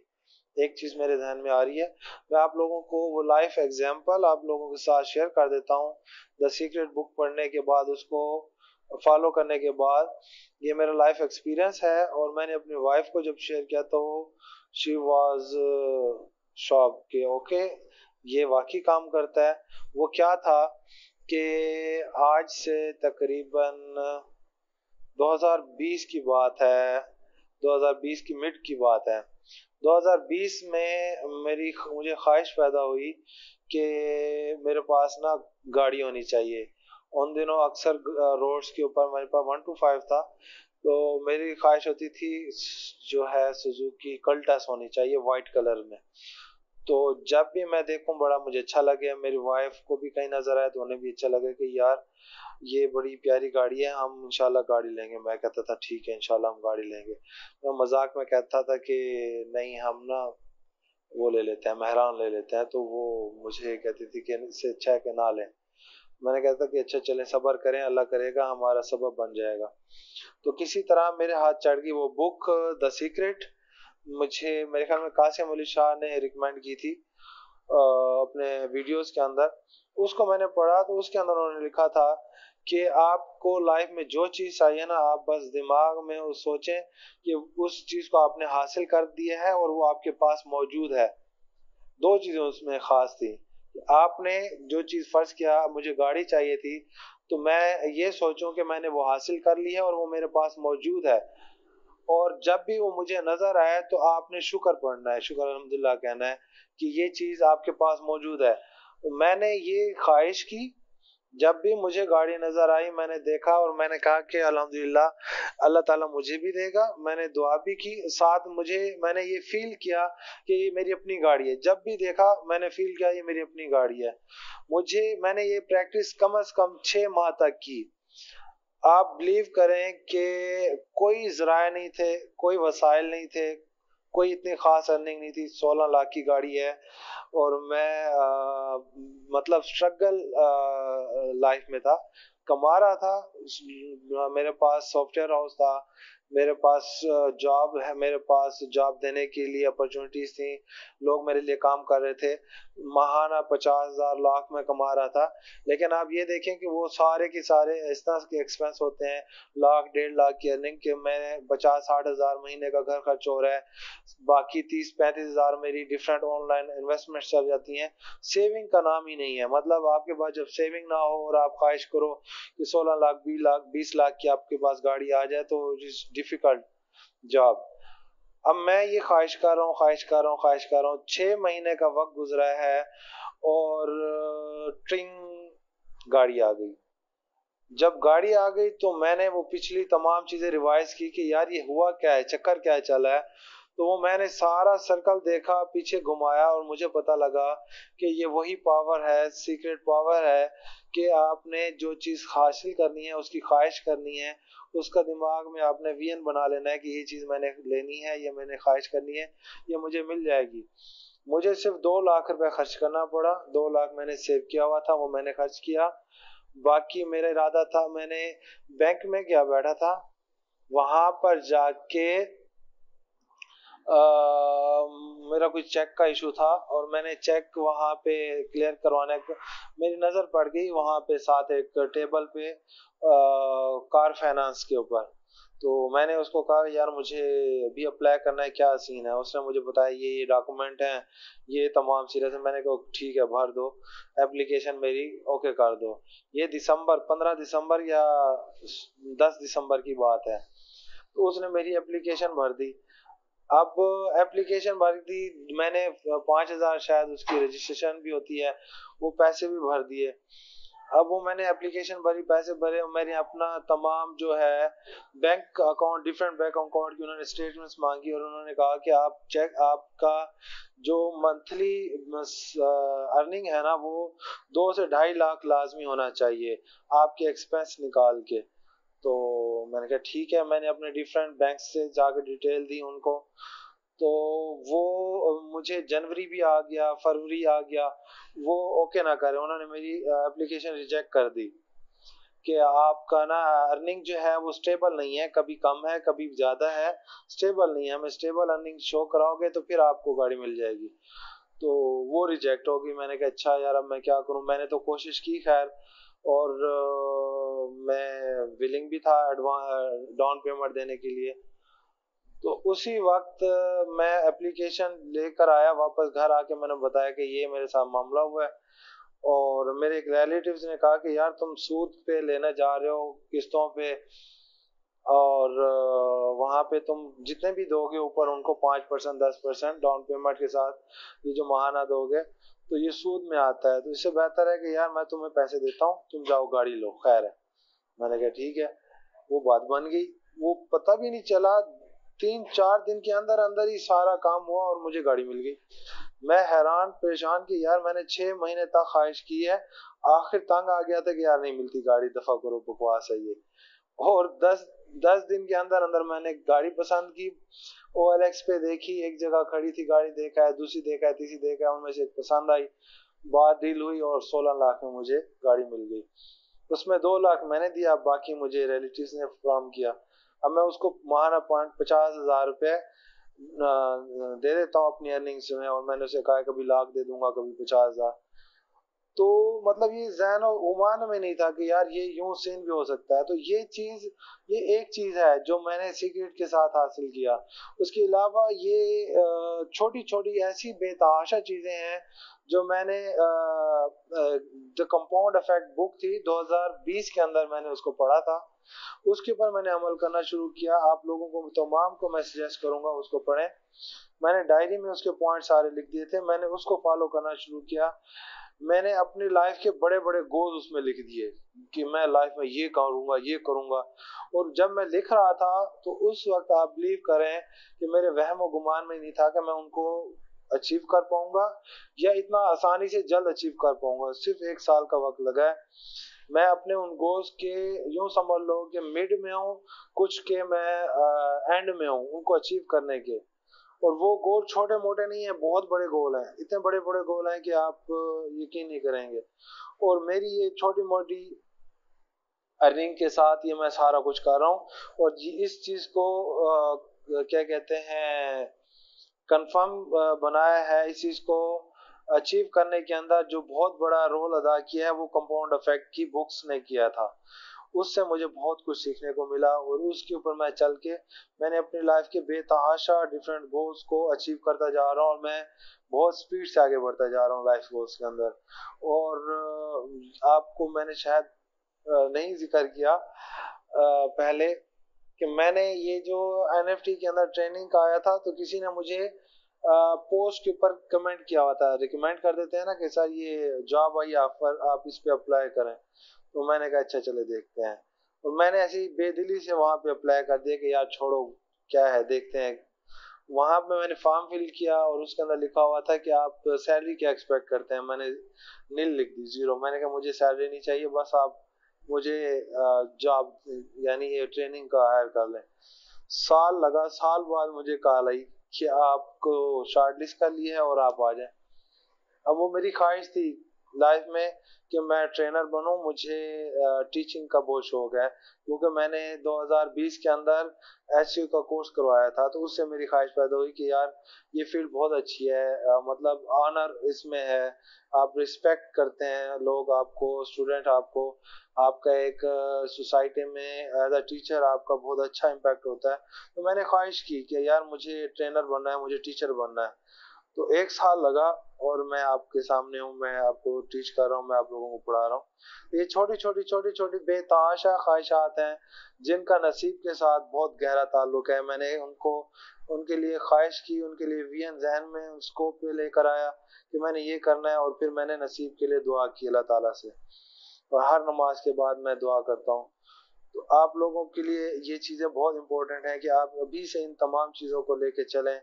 एक चीज मेरे ध्यान में आ रही है, मैं आप लोगों को वो लाइफ एग्जांपल आप लोगों के साथ शेयर कर देता हूँ। द सीक्रेट बुक पढ़ने के बाद, उसको फॉलो करने के बाद, ये मेरा लाइफ एक्सपीरियंस है, और मैंने अपनी वाइफ को जब शेयर किया तो शी वाज शॉक कि ओके, ये वाकई काम करता है। वो क्या था कि आज से तकरीबन 2020 की बात है, 2020 की मिड की बात है। 2020 में मुझे ख्वाहिश पैदा हुई कि मेरे पास ना गाड़ी होनी चाहिए। उन दिनों अक्सर रोड्स के ऊपर मेरे पास 125 था, तो मेरी ख्वाहिश होती थी जो है सुजुकी कल्टस होनी चाहिए वाइट कलर में। तो जब भी मैं देखूं बड़ा मुझे अच्छा लगे, मेरी वाइफ को भी कहीं नजर आए तो उन्हें भी अच्छा लगे कि यार ये बड़ी प्यारी गाड़ी है, हम इंशाल्लाह गाड़ी लेंगे। मैं कहता था ठीक है इंशाल्लाह हम गाड़ी लेंगे। मैं मजाक में कहता था कि नहीं, हम ना वो ले लेते हैं, मेहरान ले लेते हैं। तो वो मुझे कहती थी कि इससे अच्छा है कि ना लें। मैंने कहता कि अच्छा चलें, सब्र करें, अल्लाह करेगा, हमारा सबब बन जाएगा। तो किसी तरह मेरे हाथ चढ़ गई वो बुक, द सीक्रेट। मुझे मेरे ख्याल में कासिम अली शाह ने रिकमेंड की थी अपने वीडियोस के अंदर। उसको मैंने पढ़ा तो उसके अंदर उन्होंने लिखा था कि आपको लाइफ में जो चीज चाहिए ना, आप बस दिमाग में वो सोचें कि उस चीज को आपने हासिल कर दिया है और वो आपके पास मौजूद है। दो चीजें उसमें खास थी। आपने जो चीज फर्ज किया, मुझे गाड़ी चाहिए थी, तो मैं ये सोचूं कि मैंने वो हासिल कर ली है और वो मेरे पास मौजूद है। और जब भी वो मुझे नजर आए तो आपने शुक्र पढ़ना है, शुक्र अल्हम्दुलिल्लाह कहना है कि ये चीज आपके पास मौजूद है। तो मैंने ये ख्वाहिश की, जब भी मुझे गाड़ी नजर आई मैंने देखा और मैंने कहा कि अल्हम्दुलिल्लाह अल्लाह ताला मुझे भी देगा। मैंने दुआ भी की, साथ मैंने ये फील किया कि ये मेरी अपनी गाड़ी है। जब भी देखा मैंने फील किया ये मेरी अपनी गाड़ी है। मैंने ये प्रैक्टिस कम से कम 6 माह तक की। आप बिलीव करें कि कोई जराए नहीं थे, कोई वसाइल नहीं थे, कोई इतनी खास अर्निंग नहीं थी। 16 लाख की गाड़ी है, और मैं मतलब स्ट्रगल लाइफ में था, कमा रहा था। मेरे पास सॉफ्टवेयर हाउस था, मेरे पास जॉब है, मेरे पास जॉब देने के लिए अपॉर्चुनिटीज थी, लोग मेरे लिए काम कर रहे थे। महाना 50,000 लाख में कमा रहा था। लेकिन आप ये देखें कि वो सारे के सारे इस तरह के एक्सपेंस होते हैं, लाख 1.5 लाख की अर्निंग के मैं 50-60 हजार महीने का घर खर्च हो रहा है, बाकी 30-35 हजार मेरी डिफरेंट ऑनलाइन इन्वेस्टमेंट चल जाती हैं। सेविंग का नाम ही नहीं है। मतलब आपके पास जब सेविंग ना हो और आप ख्वाहिश करो कि 16 लाख 20 लाख 20 लाख की आपके पास गाड़ी आ जाए, तो इज डिफिकल्ट जॉब। अब मैं ये ख्वाहिश कर रहा हूँ, ख्वाहिश कर रहा हूँ, ख्वाहिश कर रहा हूँ, 6 महीने का वक्त गुजरा है, और ट्रिंग गाड़ी आ गई। जब गाड़ी आ गई तो मैंने वो पिछली तमाम चीजें रिवाइज की कि यार ये हुआ क्या है, चक्कर क्या चला है। तो वो मैंने सारा सर्कल देखा, पीछे घुमाया, और मुझे पता लगा कि ये वही पावर है, सीक्रेट पावर है कि आपने जो चीज हासिल करनी है, उसकी ख्वाहिश करनी है, उसका दिमाग में आपने विजन बना लेना है कि ये चीज मैंने लेनी है, ये मैंने ख्वाहिश करनी है, ये मुझे मिल जाएगी। मुझे सिर्फ 2 लाख रुपए खर्च करना पड़ा। 2 लाख मैंने सेव किया हुआ था, वो मैंने खर्च किया। बाकी मेरा इरादा था, मैंने बैंक में गया बैठा था, वहां पर जाके मेरा कोई चेक का इशू था और मैंने चेक वहां पे क्लियर करवाने को मेरी नज़र पड़ गई वहां पे साथ एक टेबल पे कार फाइनेंस के ऊपर। तो मैंने उसको कहा यार मुझे भी अप्लाई करना है, क्या सीन है। उसने मुझे बताया ये डॉक्यूमेंट हैं, ये तमाम सीरियस है। मैंने कहा ठीक है भर दो, एप्लीकेशन मेरी ओके कर दो। ये दिसंबर 15 दिसंबर या 10 दिसंबर की बात है। तो उसने मेरी एप्लीकेशन भर दी। अब एप्लीकेशन भर दी मैंने, 5,000 शायद उसकी रजिस्ट्रेशन भी होती है, वो पैसे भी भर दिए। अब वो मैंने एप्लीकेशन भरी, पैसे भरे और मैंने अपना तमाम जो है bank account, different bank account की उन्होंने स्टेटमेंट्स मांगी और उन्होंने कहा कि आप चेक, आपका जो मंथली अर्निंग है ना वो 2 से 2.5 लाख लाजमी होना चाहिए आपके एक्सपेंस निकाल के। तो मैंने कहा ठीक है, मैंने अपने डिफरेंट बैंक से जाकर डिटेल दी उनको। तो वो मुझे जनवरी भी आ गया, फरवरी आ गया, वो ओके ना करे, उन्होंने मेरी एप्लीकेशन रिजेक्ट कर दी कि आपका ना अर्निंग जो है वो स्टेबल नहीं है, कभी कम है कभी ज्यादा है, स्टेबल नहीं है। हमें स्टेबल अर्निंग शो कराओगे तो फिर आपको गाड़ी मिल जाएगी। तो वो रिजेक्ट हो गई। मैंने कहा अच्छा यार अब मैं क्या करूं। मैंने तो कोशिश की खैर, और मैं विलिंग भी था एडवांस डाउन पेमेंट देने के लिए। तो उसी वक्त मैं एप्लीकेशन लेकर आया वापस घर आके, मैंने बताया कि ये मेरे साथ मामला हुआ है। और मेरे एक रिलेटिव्स ने कहा कि यार तुम सूद पे लेने जा रहे हो किस्तों पे, और वहां पे तुम जितने भी दोगे ऊपर उनको 5% 10% डाउन पेमेंट के साथ ये जो महाना दोगे तो ये सूद में आता है। तो इससे बेहतर है कि यार मैं तुम्हें पैसे देता हूँ, तुम जाओ गाड़ी लो, खैर है। मैंने कहा ठीक है। वो बात बन गई। वो पता भी नहीं चला, 3-4 दिन के अंदर अंदर ही सारा काम हुआ और मुझे गाड़ी मिल गई। मैं हैरान परेशान कि यार मैंने 6 महीने तक ख्वाहिश की है, आखिर तंग आ गया था कि यार नहीं मिलती गाड़ी, दफा करो, बकवास है ये। और 10 दिन के अंदर अंदर मैंने गाड़ी पसंद की, OLX पे देखी, एक जगह खड़ी थी गाड़ी, देखा है, दूसरी देखा है, तीसरी देखा है, उनमें से एक पसंद आई, बात डील हुई और 16 लाख में मुझे गाड़ी मिल गई। उसमें 2 लाख मैंने दिया, बाकी मुझे रिलेटिव्स ने फ्राहम किया। अब मैं उसको माहाना 50,000 रुपये दे देता हूँ अपनी अर्निंग्स में, और मैंने उसे कहा कभी लाख दे दूंगा कभी 50,000। तो मतलब ये ज़हन और गुमान में नहीं था कि यार ये यूं सीन भी हो सकता है। तो ये चीज, ये एक चीज है जो मैंने सीक्रेट के साथ हासिल किया। उसके अलावा ये छोटी छोटी ऐसी बेतहाशा चीजें हैं जो मैंने द कंपाउंड इफेक्ट बुक थी 2020 के अंदर मैंने उसको पढ़ा था, उसके ऊपर मैंने अमल करना शुरू किया। आप लोगों को, तमाम को मैं सजेस्ट करूंगा उसको पढ़ें। मैंने डायरी में उसके पॉइंट सारे लिख दिए थे, मैंने उसको फॉलो करना शुरू किया। मैंने अपनी लाइफ के बड़े बड़े गोल उसमें लिख दिए कि मैं लाइफ में ये करूंगा ये करूंगा। और जब मैं लिख रहा था तो उस वक्त आप बिलीव करें कि मेरे वहम और गुमान में नहीं था कि मैं उनको अचीव कर पाऊंगा या इतना आसानी से जल्द अचीव कर पाऊंगा। सिर्फ 1 साल का वक्त लगा है। मैं अपने उन गोल्स के, यूं समझ लो कि मिड में हूँ, कुछ के मैं एंड में हूँ उनको अचीव करने के। और वो गोल छोटे मोटे नहीं है, बहुत बड़े गोल हैं, इतने बड़े बड़े गोल हैं कि आप यकीन नहीं करेंगे। और मेरी ये छोटी मोटी अर्निंग के साथ ये मैं सारा कुछ कर रहा हूँ। और इस चीज को क्या कहते हैं, कंफर्म बनाया है। इस चीज को अचीव करने के अंदर जो बहुत बड़ा रोल अदा किया है वो कंपाउंड इफेक्ट की बुक्स ने किया था। उससे मुझे बहुत कुछ सीखने को मिला और उसके ऊपर मैं चल के मैंने अपनी लाइफ के बेतहाशा डिफरेंट गोल्स को अचीव करता जा रहा हूँ, और मैं बहुत स्पीड से आगे बढ़ता जा रहा हूँ लाइफ गोल्स के अंदर। और आपको मैंने शायद नहीं जिक्र किया पहले कि मैंने ये जो NFT के अंदर ट्रेनिंग का आया था, तो किसी ने मुझे पोस्ट के ऊपर कमेंट किया हुआ था, रिकमेंड कर देते हैं ना कि सर ये जॉब आई ऑफर, आप इस पे अप्लाई करें। तो मैंने कहा अच्छा चले देखते हैं। और मैंने ऐसी बेदिली से वहां पे अप्लाई कर दिया कि यार छोड़ो क्या है, देखते हैं। वहां पे मैंने फॉर्म फिल किया और उसके अंदर लिखा हुआ था कि आप सैलरी क्या एक्सपेक्ट करते हैं। मैंने नील लिख दी, जीरो। मैंने कहा मुझे सैलरी नहीं चाहिए, बस आप मुझे जॉब यानी ये ट्रेनिंग का हायर कर लें। साल लगा, साल बाद मुझे कॉल आई कि आपको शॉर्टलिस्ट कर लिया है और आप आ जाएं। अब वो मेरी ख्वाहिश थी लाइफ में कि मैं ट्रेनर बनूं। मुझे टीचिंग का बहुत शौक है, क्योंकि मैंने 2020 के अंदर एसयू का कोर्स करवाया था, तो उससे मेरी ख्वाहिश पैदा हुई कि यार ये फील्ड बहुत अच्छी है, मतलब ऑनर इसमें है, आप रिस्पेक्ट करते हैं लोग आपको, स्टूडेंट आपको, आपका एक सोसाइटी में एज अ टीचर आपका बहुत अच्छा इम्पैक्ट होता है। तो मैंने ख्वाहिश की कि यार मुझे ट्रेनर बनना है, मुझे टीचर बनना है। तो 1 साल लगा और मैं आपके सामने हूँ, मैं आपको टीच कर रहा हूँ, मैं आप लोगों को पढ़ा रहा हूँ। ये छोटी छोटी बेतहाशा ख्वाहिशात हैं जिनका नसीब के साथ बहुत गहरा ताल्लुक है। मैंने उनको उनके लिए ख्वाहिश की, उनके लिए विजन जहन में उन स्कोप पे लेकर आया कि मैंने ये करना है, और फिर मैंने नसीब के लिए दुआ की अल्लाह ताला से, और हर नमाज के बाद मैं दुआ करता हूँ। तो आप लोगों के लिए ये चीज़ें बहुत इंपॉर्टेंट हैं कि आप अभी से इन तमाम चीज़ों को लेके चलें।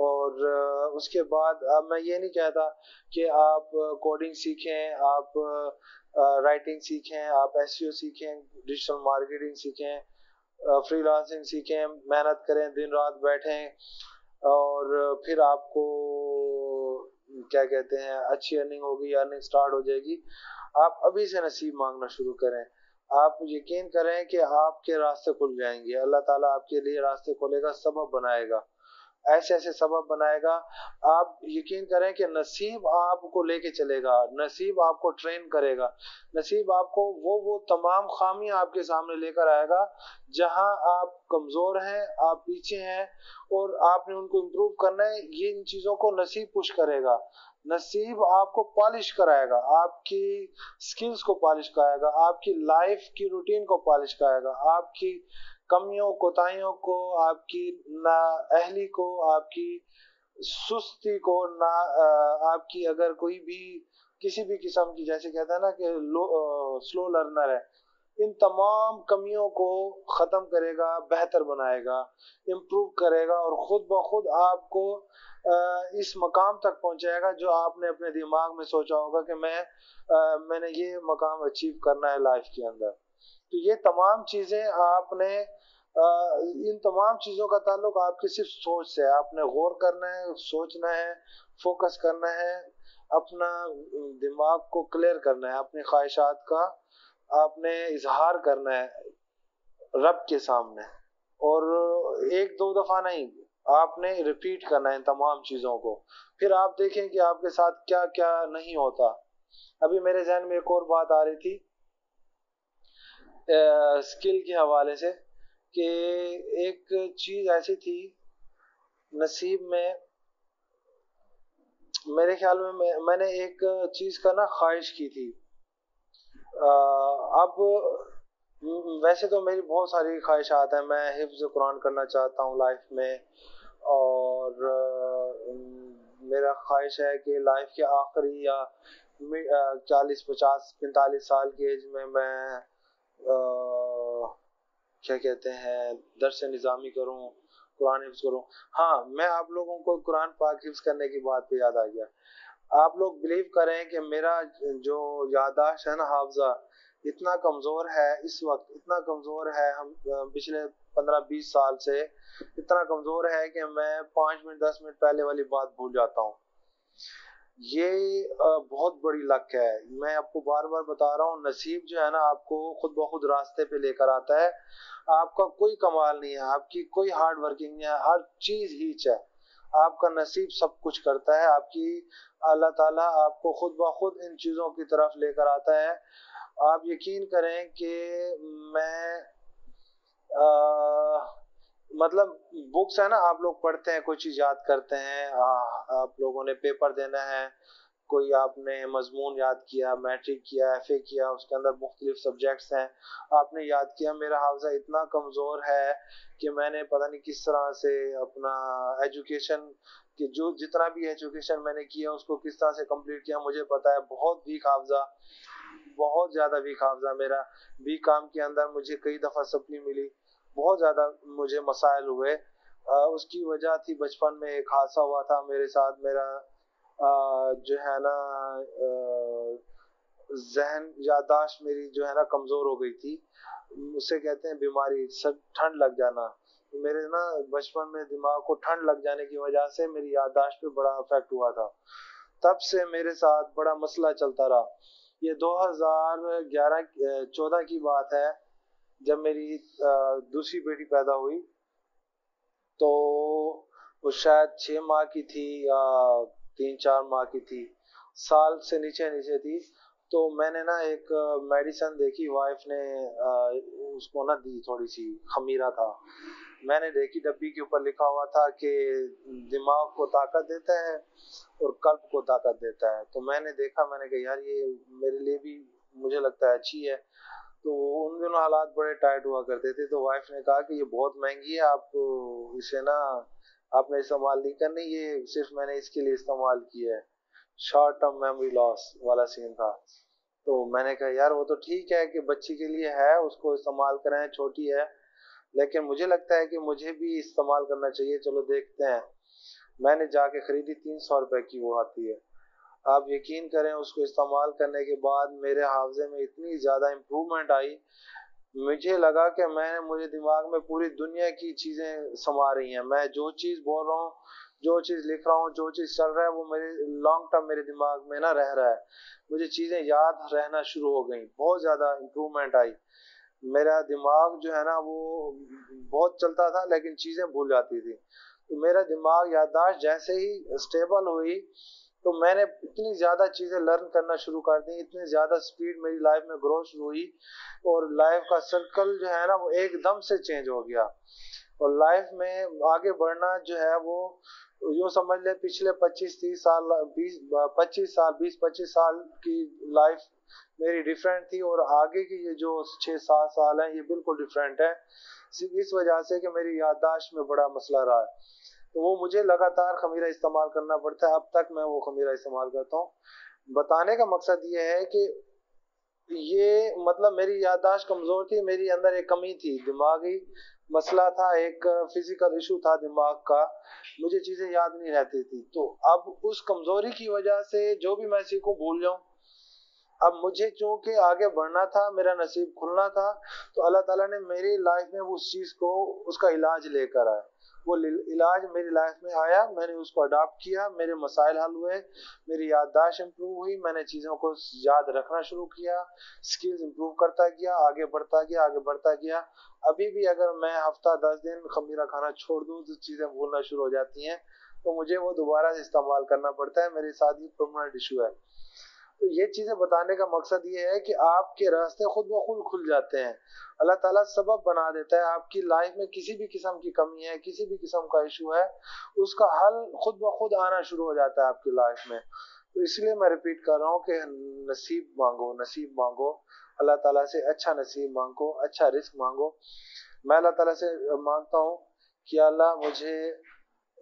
और उसके बाद अब मैं ये नहीं कहता कि आप कोडिंग सीखें, आप राइटिंग सीखें, आप एसईओ सीखें, डिजिटल मार्केटिंग सीखें, फ्रीलांसिंग सीखें, मेहनत करें, दिन रात बैठें और फिर आपको क्या कहते हैं अच्छी अर्निंग होगी, अर्निंग स्टार्ट हो जाएगी। आप अभी से नसीब मांगना शुरू करें। आप यकीन करें कि आपके रास्ते खुल जाएंगे, अल्लाह ताला आपके लिए रास्ते खोलेगा, सबब बनाएगा, ऐसे ऐसे सबब बनाएगा। आप यकीन करें कि नसीब आपको लेके चलेगा, नसीब आपको ट्रेन करेगा, नसीब आपको वो तमाम खामियां आपके सामने लेकर आएगा जहां आप कमजोर हैं, आप पीछे हैं और आपने उनको इम्प्रूव करना है। ये इन चीजों को नसीब पुश करेगा, नसीब आपको पॉलिश कराएगा, आपकी स्किल्स को पॉलिश कराएगा, आपकी लाइफ की रूटीन को पॉलिश कराएगा, आपकी कमियों कोताहियों को, आपकी नाअहली को, आपकी सुस्ती को, ना आपकी अगर कोई भी किसी भी किस्म की, जैसे कहते हैं ना कि स्लो लर्नर है, इन तमाम कमियों को खत्म करेगा, बेहतर बनाएगा, इम्प्रूव करेगा और खुद ब खुद आपको इस मकाम तक पहुंचाएगा जो आपने अपने दिमाग में सोचा होगा कि मैंने ये मकाम अचीव करना है लाइफ के अंदर। तो ये तमाम चीजें आपने इन तमाम चीजों का ताल्लुक आपकी सिर्फ सोच से है। आपने गौर करना है, सोचना है, फोकस करना है, अपना दिमाग को क्लियर करना है, अपनी ख्वाहिशात का आपने इजहार करना है रब के सामने, और एक दो दफा नहीं, आपने रिपीट करना है इन तमाम चीजों को। फिर आप देखें कि आपके साथ क्या क्या नहीं होता। अभी मेरे जहन में एक और बात आ रही थी स्किल के हवाले से, कि एक चीज ऐसी थी नसीब में, मेरे ख्याल में मैंने एक चीज का ना ख्वाहिश की थी। अब वैसे तो मेरी बहुत सारी ख्वाहिशात हैं, मैं हिफ्ज़ कुरान करना चाहता हूँ लाइफ में, और मेरा ख्वाहिश है कि लाइफ के आखिरी या 40 50 45 साल की एज में मैं क्या कहते हैं दर्स निज़ामी करूं, कुरान हिफ्ज़ करूं। हाँ, मैं आप लोगों को कुरान पाक हिफ्ज़ करने की बात पे याद आ गया। आप लोग बिलीव करें कि मेरा जो याददाश्त है ना, हाफजा इतना कमज़ोर है इस वक्त, इतना कमज़ोर है, हम पिछले 15 20 साल से इतना कमज़ोर है कि मैं 5 मिनट 10 मिनट पहले वाली बात भूल जाता हूँ। ये बहुत बड़ी लक है। मैं आपको बार बार बता रहा हूँ, नसीब जो है ना आपको खुद ब खुद रास्ते पे लेकर आता है। आपका कोई कमाल नहीं है, आपकी कोई हार्ड वर्किंग नहीं है, हर चीज हीच है, आपका नसीब सब कुछ करता है। आपकी अल्लाह ताला आपको खुद ब खुद इन चीजों की तरफ लेकर आता है। आप यकीन करें कि मैं मतलब बुक्स है ना, आप लोग पढ़ते हैं, कोई चीज याद करते हैं, आप लोगों ने पेपर देना है, कोई आपने मजमून याद किया, मैट्रिक किया, एफए किया, उसके अंदर मुख्तलिफ सब्जेक्ट्स हैं, आपने याद किया। मेरा हाफजा इतना कमज़ोर है कि मैंने पता नहीं किस तरह से अपना एजुकेशन कि जो जितना भी एजुकेशन मैंने किया उसको किस तरह से कंप्लीट किया मुझे पता है। बहुत वीक हाफजा, बहुत ज़्यादा वीक हाफजा मेरा। वीक काम के अंदर मुझे कई दफ़ा सप्ली मिली, बहुत ज़्यादा मुझे मसाइल हुए। उसकी वजह थी बचपन में एक हादसा हुआ था मेरे साथ। मेरा जो है ना जहन याददाश्त मेरी जो है ना कमजोर हो गई थी, उसे कहते हैं बीमारी, सब ठंड लग जाना। मेरे ना बचपन में दिमाग को ठंड लग जाने की वजह से मेरी याददाश्त पे बड़ा इफेक्ट हुआ था। तब से मेरे साथ बड़ा मसला चलता रहा। ये 2011 14 की बात है, जब मेरी दूसरी बेटी पैदा हुई। तो वो शायद 6 माह की थी या 3-4 माह की थी, साल से नीचे नीचे थी। तो मैंने ना एक मेडिसिन देखी, वाइफ ने उसको ना दी, थोड़ी सी खमीरा था। मैंने देखी डब्बी के ऊपर लिखा हुआ था कि दिमाग को ताकत देता है और कल्ब को ताकत देता है। तो मैंने देखा, मैंने कहा यार ये मेरे लिए भी मुझे लगता है अच्छी है। तो उन दिनों हालात बड़े टाइट हुआ करते थे, तो वाइफ ने कहा कि ये बहुत महंगी है, आप इसे ना आपने इस्तेमाल नहीं करनी, ये सिर्फ मैंने इसके लिए इस्तेमाल किया है। शॉर्ट टर्म मेमोरी लॉस वाला सीन था। तो मैंने कहा यार वो तो ठीक है कि बच्ची के लिए है, उसको इस्तेमाल करें, छोटी है, लेकिन मुझे लगता है कि मुझे भी इस्तेमाल करना चाहिए, चलो देखते हैं। मैंने जाके खरीदी, 300 रुपए की वो आती है। आप यकीन करें, उसको इस्तेमाल करने के बाद मेरे हाफजे में इतनी ज़्यादा इम्प्रूवमेंट आई। मुझे लगा कि मुझे दिमाग में पूरी दुनिया की चीज़ें समा रही हैं। मैं जो चीज़ बोल रहा हूँ, जो चीज़ लिख रहा हूँ, जो चीज़ चल रहा है, वो मेरे लॉन्ग टर्म मेरे दिमाग में ना रह रहा है। मुझे चीज़ें याद रहना शुरू हो गई, बहुत ज़्यादा इम्प्रूवमेंट आई। मेरा दिमाग जो है ना वो बहुत चलता था, लेकिन चीज़ें भूल जाती थी। तो मेरा दिमाग याददाश्त जैसे ही स्टेबल हुई, तो मैंने इतनी ज़्यादा चीज़ें लर्न करना शुरू कर दी, इतनी ज़्यादा स्पीड मेरी लाइफ में ग्रो शुरू हुई, और लाइफ का सर्कल जो है ना वो एकदम से चेंज हो गया। और लाइफ में आगे बढ़ना जो है वो यूँ समझ ले, पिछले 25-30 साल, 20-25 साल की लाइफ मेरी डिफरेंट थी, और आगे की ये जो 6-7 साल हैं ये बिल्कुल डिफरेंट है, सिर्फ इस वजह से कि मेरी याददाश्त में बड़ा मसला रहा है। तो वो मुझे लगातार खमीरा इस्तेमाल करना पड़ता है, अब तक मैं वो खमीरा इस्तेमाल करता हूँ। बताने का मकसद ये है कि ये मतलब मेरी याददाश्त कमजोर थी, मेरी अंदर एक कमी थी, दिमागी मसला था, एक फिजिकल इशू था दिमाग का, मुझे चीजें याद नहीं रहती थी। तो अब उस कमजोरी की वजह से जो भी मैं सीखूं भूल जाऊं। अब मुझे चूंकि आगे बढ़ना था, मेरा नसीब खुलना था, तो अल्लाह ताला ने मेरी लाइफ में उस चीज को, उसका इलाज लेकर आया। वो इलाज मेरी लाइफ में आया, मैंने उसको अडॉप्ट किया, मेरे मसाइल हल हुए, मेरी याददाश्त इंप्रूव हुई, मैंने चीज़ों को याद रखना शुरू किया, स्किल्स इंप्रूव करता गया, आगे बढ़ता गया, आगे बढ़ता गया। अभी भी अगर मैं हफ्ता 10 दिन खमीरा खाना छोड़ दूं तो चीज़ें भूलना शुरू हो जाती हैं, तो मुझे वो दोबारा से इस्तेमाल करना पड़ता है। मेरे साथ ये परमानेंट इशू है। तो ये चीजें बताने का मकसद ये है कि आपके रास्ते खुद ब खुद खुल जाते हैं। अल्लाह ताला सबब बना देता है। आपकी लाइफ में किसी भी किस्म की कमी है, किसी भी किस्म का इशू है, उसका हल खुद ब खुद आना शुरू हो जाता है आपकी लाइफ में। तो इसलिए मैं रिपीट कर रहा हूँ कि नसीब मांगो, नसीब मांगो, अल्लाह ताला से अच्छा नसीब मांगो, अच्छा रिस्क मांगो। मैं अल्लाह ताला से मांगता हूँ कि अल्लाह मुझे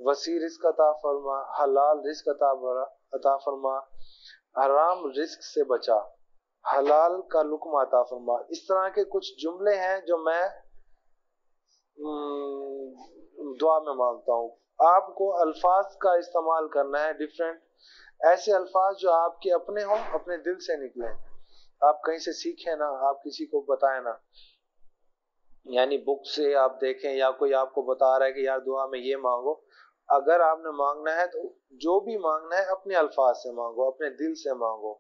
वसी रिस्क अता फरमा, हलाल रिस्क अता फरमा, हराम रिस्क से बचा, हलाल का लुक्मा अता फरमा। इस तरह के कुछ जुमले हैं जो मैं दुआ में मांगता हूँ। आपको अल्फाज का इस्तेमाल करना है डिफरेंट, ऐसे अल्फाज जो आपके अपने हों, अपने दिल से निकले। आप कहीं से सीखें ना, आप किसी को बताएं ना, यानी बुक से आप देखें या कोई आपको बता रहा है कि यार दुआ में ये मांगो। अगर आपने मांगना है तो जो भी मांगना है अपने अल्फाज से मांगो, अपने दिल से मांगो।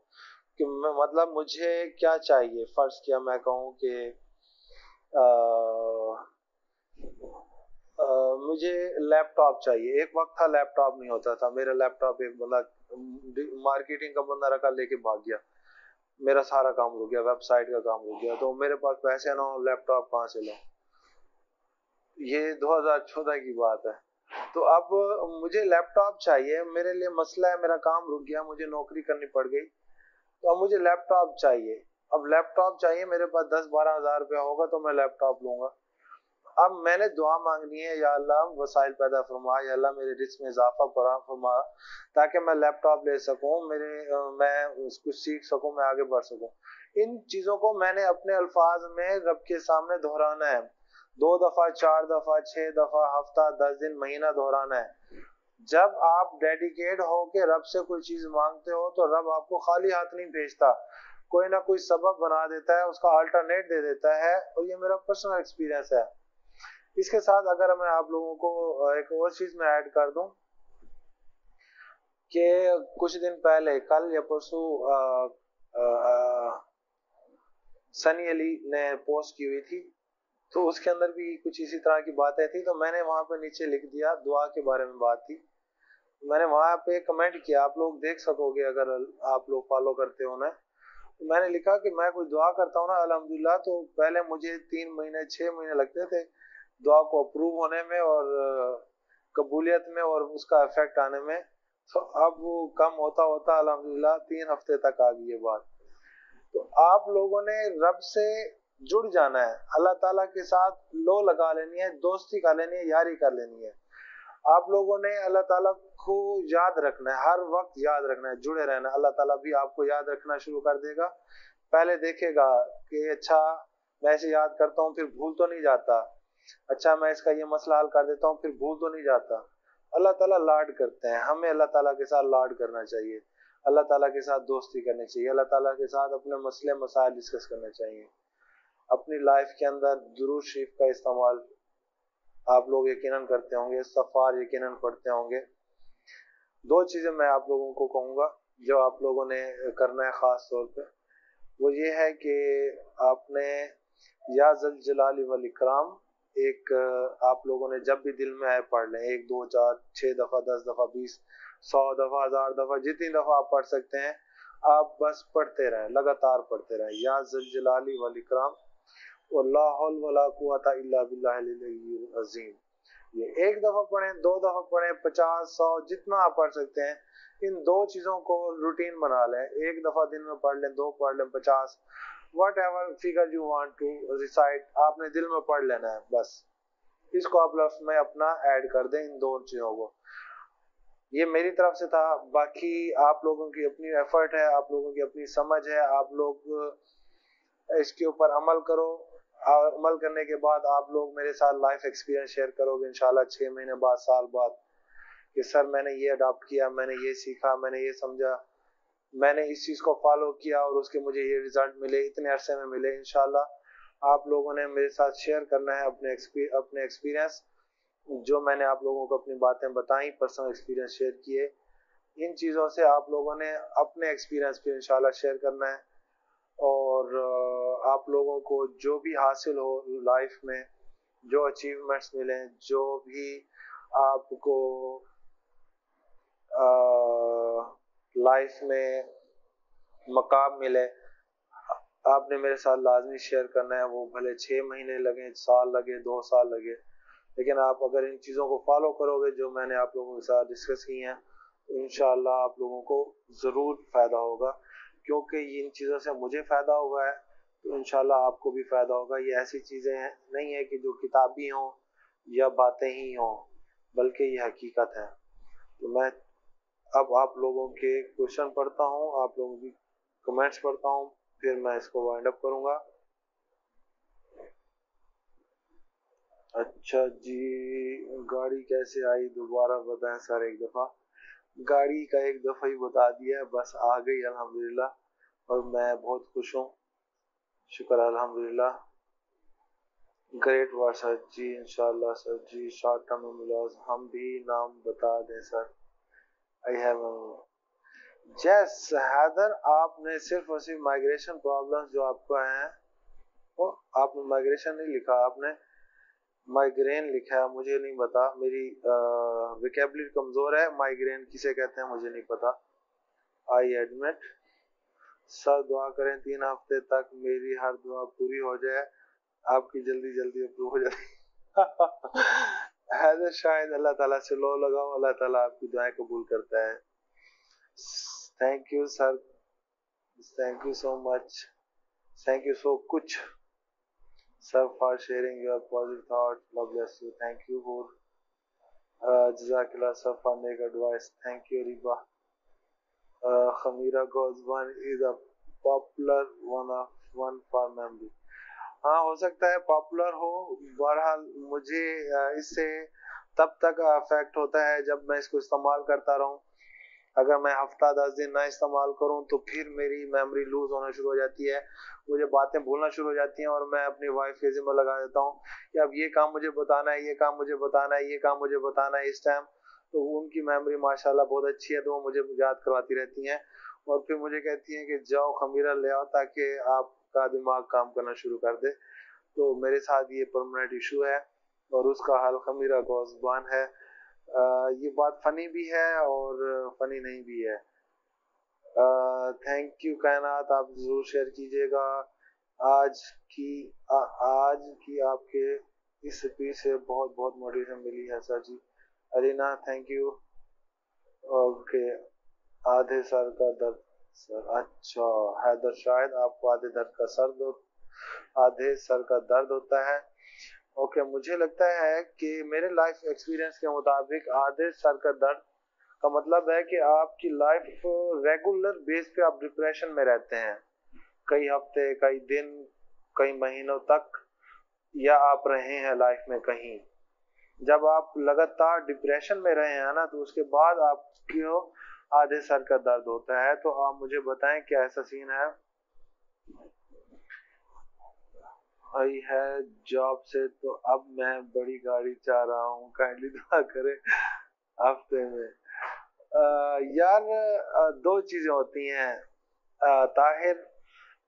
कि मतलब मुझे क्या चाहिए, फर्ज किया मैं कहूँ कि अ, मुझे लैपटॉप चाहिए। एक वक्त था लैपटॉप नहीं होता था, मेरा लैपटॉप एक बंदा मार्केटिंग का बंदा रखा, लेके भाग गया, मेरा सारा काम रुक गया, वेबसाइट का काम रुक गया। तो मेरे पास पैसे ना हो, लैपटॉप कहाँ से लो। ये 2014 की बात है। तो अब मुझे लैपटॉप चाहिए, मेरे लिए मसला है, मेरा काम रुक गया, मुझे नौकरी करनी पड़ गई, तो अब मुझे लैपटॉप चाहिए। अब लैपटॉप चाहिए, मेरे पास 10-12 हज़ार रुपया होगा तो मैं लैपटॉप लूंगा। अब मैंने दुआ मांगनी है, या अल्लाह वसाइल पैदा फरमा, या अल्लाह मेरे रिस्क में इजाफा पड़ा फरमा, ताकि मैं लैपटॉप ले सकूं, मैं कुछ सीख सकूं, मैं आगे बढ़ सकूं। इन चीजों को मैंने अपने अल्फाज में रब के सामने दोहराना है, 2 दफा, 4 दफा, 6 दफा, हफ्ता, 10 दिन, महीना दोहराना है। जब आप डेडिकेट हो के रब से कोई चीज मांगते हो, तो रब आपको खाली हाथ नहीं भेजता, कोई ना कोई सबब बना देता है, उसका अल्टरनेट दे देता है। और ये मेरा पर्सनल एक्सपीरियंस है। इसके साथ अगर मैं आप लोगों को एक और चीज में ऐड कर दूं कि कुछ दिन पहले कल या परसों सनी अली ने पोस्ट की हुई थी, तो उसके अंदर भी कुछ इसी तरह की बातें थी, तो मैंने वहां पे नीचे लिख दिया, दुआ के बारे में बात थी। मैंने वहां पे कमेंट किया, आप लोग देख सकोगे अगर आप लोग फॉलो करते हो ना। तो मैंने लिखा कि मैं कोई दुआ करता हूँ ना अल्हम्दुलिल्लाह, तो पहले मुझे 3 महीने 6 महीने लगते थे दुआ को अप्रूव होने में और कबूलियत में और उसका इफेक्ट आने में। तो अब वो कम होता होता अल्हम्दुलिल्लाह 3 हफ्ते तक आ गई ये बात। तो आप लोगों ने रब से जुड़ जाना है, अल्लाह ताला के साथ लो लगा लेनी है, दोस्ती कर लेनी है, यारी कर लेनी है। आप लोगों ने अल्लाह ताला को याद रखना है, हर वक्त याद रखना है, जुड़े रहना है। अल्लाह ताला भी आपको याद रखना शुरू कर देगा। पहले देखेगा कि अच्छा मैं इसे याद करता हूँ फिर भूल तो नहीं जाता, अच्छा मैं इसका ये मसला हल कर देता हूँ फिर भूल तो नहीं जाता। अल्लाह ताला लाड करते हैं, हमें अल्लाह ताला के साथ लाड करना चाहिए, अल्लाह ताला के साथ दोस्ती करनी चाहिए, अल्लाह ताला के साथ अपने मसले मसाइल डिस्कस करने चाहिए। अपनी लाइफ के अंदर दुरूद शरीफ का इस्तेमाल आप लोग यकीनन करते होंगे, इस्तगफार यकीनन पढ़ते होंगे। दो चीजें मैं आप लोगों को कहूंगा जो आप लोगों ने करना है खास तौर पे, वो ये है कि आपने या जल जलाली वल इकराम एक आप लोगों ने जब भी दिल में आए पढ़ लें, 1 2 4 6 दफा 10 दफा 20 100 दफा 1000 दफा जितनी दफा आप पढ़ सकते हैं, आप बस पढ़ते रहें, लगातार पढ़ते रहें, या जल जलाली वल इकराम वला हौल वला कुव्वता इल्ला बिल्लाहिल अलीयुल अजीम। ये 1 दफा पढ़ें, 2 दफा पढ़ें, 50 100 जितना आप पढ़ सकते हैं। इन दो चीजों को रूटीन बना लें, 1 दफा दिन में पढ़ लें, 2 पढ़ लें, 50 whatever figure you want to recite, आपने दिल में पढ़ लेना है बस। इसको आप लफ्ज में अपना ऐड कर दें, इन दो चीजों को। ये मेरी तरफ से था, बाकी आप लोगों की अपनी एफर्ट है, आप लोगों की अपनी समझ है, आप लोग इसके ऊपर अमल करो। अमल करने के बाद आप लोग मेरे साथ लाइफ एक्सपीरियंस शेयर करोगे इंशाल्लाह 6 महीने बाद, साल बाद, कि सर मैंने ये अडॉप्ट किया, मैंने ये सीखा, मैंने ये समझा, मैंने इस चीज को फॉलो किया और उसके मुझे ये रिजल्ट मिले, इतने अरसे में मिले। इंशाल्लाह आप लोगों ने मेरे साथ शेयर करना है अपने एक्सपीरियंस, जो मैंने आप लोगों को अपनी बातें बताई, पर्सनल एक्सपीरियंस शेयर किए। इन चीजों से आप लोगों ने अपने एक्सपीरियंस भी इंशाल्लाह शेयर करना है। और आप लोगों को जो भी हासिल हो लाइफ में, जो अचीवमेंट्स मिले, जो भी आपको लाइफ में मकाम मिले, आपने मेरे साथ लाजमी शेयर करना है। वो भले 6 महीने लगे, साल लगे, 2 साल लगे, लेकिन आप अगर इन चीज़ों को फॉलो करोगे जो मैंने आप लोगों के साथ डिस्कस की हैं, तो इंशाल्लाह आप लोगों को ज़रूर फ़ायदा होगा। क्योंकि इन चीज़ों से मुझे फ़ायदा हुआ है, तो इंशाल्लाह आपको भी फ़ायदा होगा। ये ऐसी चीज़ें नहीं है कि जो किताबी हों या बातें ही हों, बल्कि ये हकीकत है। तो मैं अब आप लोगों के क्वेश्चन पढ़ता हूँ, आप लोगों की कमेंट्स पढ़ता हूँ, फिर मैं इसको वाइंड अप करूँगा। अच्छा जी, गाड़ी कैसे आई दोबारा बताएं सर एक दफ़ा। गाड़ी का एक दफ़ा ही बता दिया है, बस आ गई अल्हम्दुलिल्लाह और मैं बहुत खुश हूँ, शुक्र अल्हम्दुलिल्लाह। ग्रेट वर्क सर जी, इंशाल्लाह सर जी। शॉर्ट टर्म मेमोरीज हम भी नाम बता दें सर। आई हैव जैस हैदर, आपने सिर्फ और सिर्फ माइग्रेशन प्रॉब्लम्स जो आपको हैं, वो आपने माइग्रेशन नहीं लिखा, आपने माइग्रेन लिखा है। मुझे नहीं पता, मेरी विकेबलरी कमजोर है, माइग्रेन किसे कहते हैं मुझे नहीं पता। आई एडमिट सर, दुआ करें 3 हफ्ते तक मेरी हर दुआ पूरी हो जाए, आपकी जल्दी जल्दी अप्रूव हो जाए। हैदर शायद अल्लाह ताला से लो लगाओ, अल्लाह ताला आपकी दुआएं कबूल करता है। Thank you sir, thank you so much, thank you so कुछ sir for sharing your positive thoughts. God bless you. Thank you for Jazakallah sir for make advice. Thank you Riba. Khamira Gozban is a popular one for memory. हाँ हो सकता है popular हो, बहरहाल मुझे इससे तब तक अफेक्ट होता है जब मैं इसको इस्तेमाल करता रहूं। अगर मैं हफ्ता 10 दिन ना इस्तेमाल करूं तो फिर मेरी मेमोरी लूज होना शुरू हो जाती है, मुझे बातें भूलना शुरू हो जाती हैं और मैं अपनी वाइफ के जिम्मे लगा देता हूँ कि अब ये काम मुझे बताना है, ये काम मुझे बताना है, ये काम मुझे बताना है इस टाइम। तो उनकी मेमोरी माशाल्लाह बहुत अच्छी है, तो वो मुझे याद करवाती रहती हैं और फिर मुझे कहती हैं कि जाओ खमीरा ले आओ ताकि आपका दिमाग काम करना शुरू कर दे। तो मेरे साथ ये परमानेंट इशू है और उसका हल खमीरा गौज़बान है। ये बात फनी भी है और फनी नहीं भी है। थैंक यू कायनात, आप जरूर शेयर कीजिएगा। आज की आज की आपके इस स्पीच से बहुत बहुत मोटिवेशन मिली है सर जी। अरीना थैंक यू। ओके, आधे सर का दर्द सर, अच्छा हैदर शायद आपको आधे दर्द का आधे सर का दर्द होता है। ओके, मुझे लगता है कि मेरे लाइफ एक्सपीरियंस के मुताबिक आधे सर का दर्द का मतलब है कि आपकी लाइफ रेगुलर बेस पे आप डिप्रेशन में रहते हैं कई हफ्ते, कई दिन, कई महीनों तक, या आप रहे हैं लाइफ में कहीं। जब आप लगातार डिप्रेशन में रहे हैं ना, तो उसके बाद आपको आधे सर का दर्द होता है। तो आप मुझे बताएं क्या ऐसा सीन है। आई है जॉब से, तो अब मैं बड़ी गाड़ी चाह रहा हूँ, काइंडली दुआ करें हफ्ते में। यार, दो चीजें होती हैं ताहिर,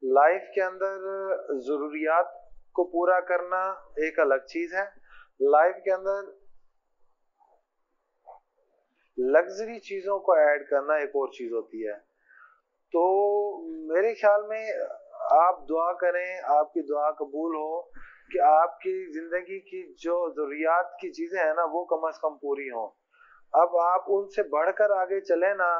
लाइफ के अंदर जरूरियात को पूरा करना एक अलग चीज है, लाइफ के अंदर लग्जरी चीजों को ऐड करना एक और चीज होती है। तो मेरे ख्याल में आप दुआ करें, आपकी दुआ कबूल हो कि आपकी जिंदगी की जो जरूरियात की चीजें हैं ना, वो कम से कम पूरी हों। अब आप उनसे बढ़कर आगे चले ना,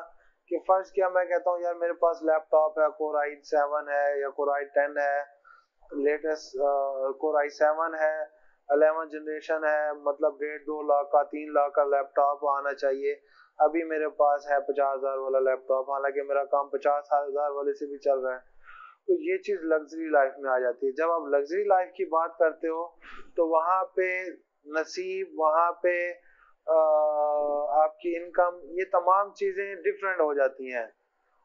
कि फर्ज किया मैं कहता हूँ यार मेरे पास लैपटॉप है, कोर i7 है या कोर i10 है, लेटेस्ट कोर i7 है, 11 जनरेशन है, मतलब 1.5-2 लाख का 3 लाख का लैपटॉप आना चाहिए। अभी मेरे पास है 50,000 वाला लैपटॉप, हालांकि मेरा काम 50,000 वाले से भी चल रहा है। तो ये चीज लग्जरी लाइफ में आ जाती है। जब आप लग्जरी लाइफ की बात करते हो तो वहां पे नसीब, वहां पे आपकी इनकम, ये तमाम चीजें डिफरेंट हो जाती हैं।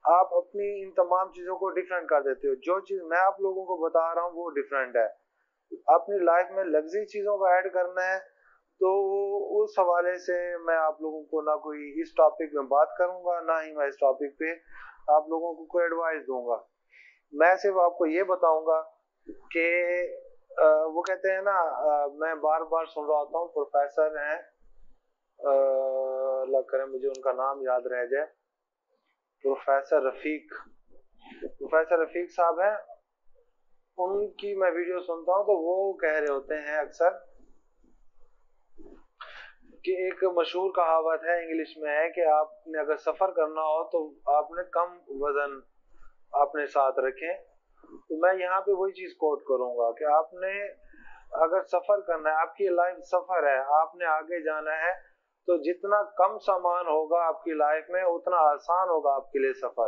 आप अपनी इन तमाम चीजों को डिफरेंट कर देते हो। जो चीज मैं आप लोगों को बता रहा हूँ वो डिफरेंट है। अपनी लाइफ में लग्जरी चीजों को ऐड करना है, तो उस हवाले से मैं आप लोगों को ना कोई इस टॉपिक में बात करूंगा, ना ही मैं इस टॉपिक पे आप लोगों को कोई एडवाइस दूंगा। मैं सिर्फ आपको ये बताऊंगा कि वो कहते हैं ना, मैं बार बार सुन रहा होता हूँ, प्रोफेसर हैं, अल्लाह करे मुझे उनका नाम याद रह जाए, प्रोफेसर रफीक साहब हैं, उनकी मैं वीडियो सुनता हूँ, तो वो कह रहे होते हैं अक्सर कि एक मशहूर कहावत है, इंग्लिश में है कि आपने अगर सफर करना हो तो आपने कम वजन अपने साथ रखें। तो मैं यहाँ पे वही चीज कोट करूंगा कि आपने अगर सफर करना है, आपकी लाइफ सफर है, आपने आगे जाना है, तो जितना कम सामान होगा आपकी लाइफ में उतना आसान होगा आपके लिए सफर।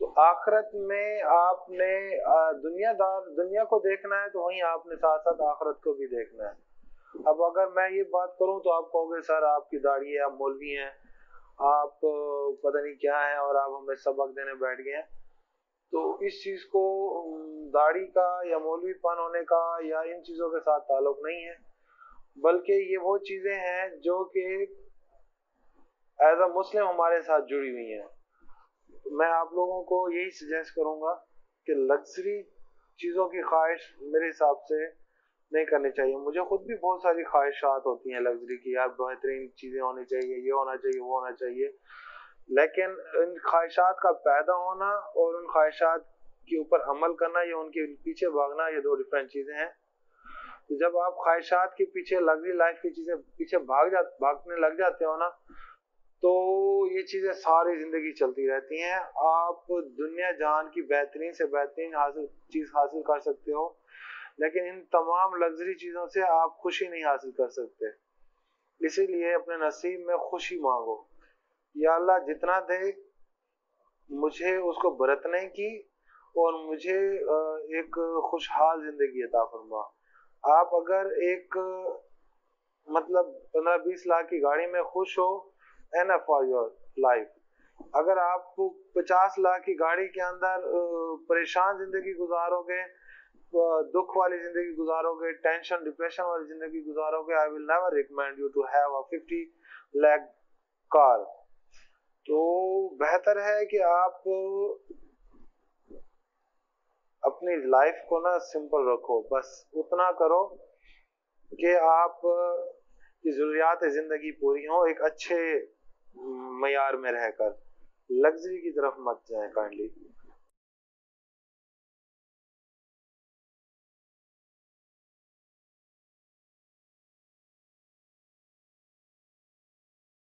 तो आखिरत में आपने दुनिया को देखना है, तो वहीं आपने साथ साथ आखिरत को भी देखना है। अब अगर मैं ये बात करूं तो आप कहोगे सर आपकी दाढ़ी है, आप मौलवी हैं, आप पता नहीं क्या है और आप हमें सबक देने बैठ गए हैं। तो इस चीज को दाढ़ी का या मौलवीपन होने का या इन चीजों के साथ ताल्लुक नहीं है, बल्कि ये वो चीजें हैं जो कि एज अ मुस्लिम हमारे साथ जुड़ी हुई हैं। तो मैं आप लोगों को यही सजेस्ट करूंगा कि लग्जरी चीजों की ख्वाहिश मेरे हिसाब से नहीं करनी चाहिए। मुझे खुद भी बहुत सारी ख्वाहिशात होती हैं लग्जरी की, यार बेहतरीन चीजें होनी चाहिए, ये होना चाहिए, वो होना चाहिए, लेकिन इन ख्वाहिशात का पैदा होना और उन ख्वाहिशात के ऊपर अमल करना या उनके पीछे भागना, ये दो डिफरेंट चीजें हैं। तो जब आप ख्वाहिशात के पीछे, लग्जरी लाइफ की चीजें पीछे भागने लग जाते हो ना, तो ये चीजें सारी जिंदगी चलती रहती हैं। आप दुनिया जहान की बेहतरीन से बेहतरीन चीज हासिल कर सकते हो, लेकिन इन तमाम लग्जरी चीजों से आप खुशी नहीं हासिल कर सकते। इसीलिए अपने नसीब में खुशी मांगो, या अल्लाह जितना दे मुझे उसको बरतने की और मुझे एक खुशहाल जिंदगी अता फरमा। आप अगर एक मतलब 15-20 लाख की गाड़ी में खुश हो, एनफ फॉर योर लाइफ। अगर आप 50 लाख की गाड़ी के अंदर परेशान जिंदगी गुजारोगे, दुख वाली जिंदगी गुजारोगे, टेंशन डिप्रेशन वाली जिंदगी गुजारोगे, I will never recommend you to have a 50 lakh car. तो बेहतर है कि आप अपनी लाइफ को ना सिंपल रखो, बस उतना करो कि आप की जरूरियात जिंदगी पूरी हो एक अच्छे मयार में रहकर। लग्जरी की तरफ मत जाएं काइंडली।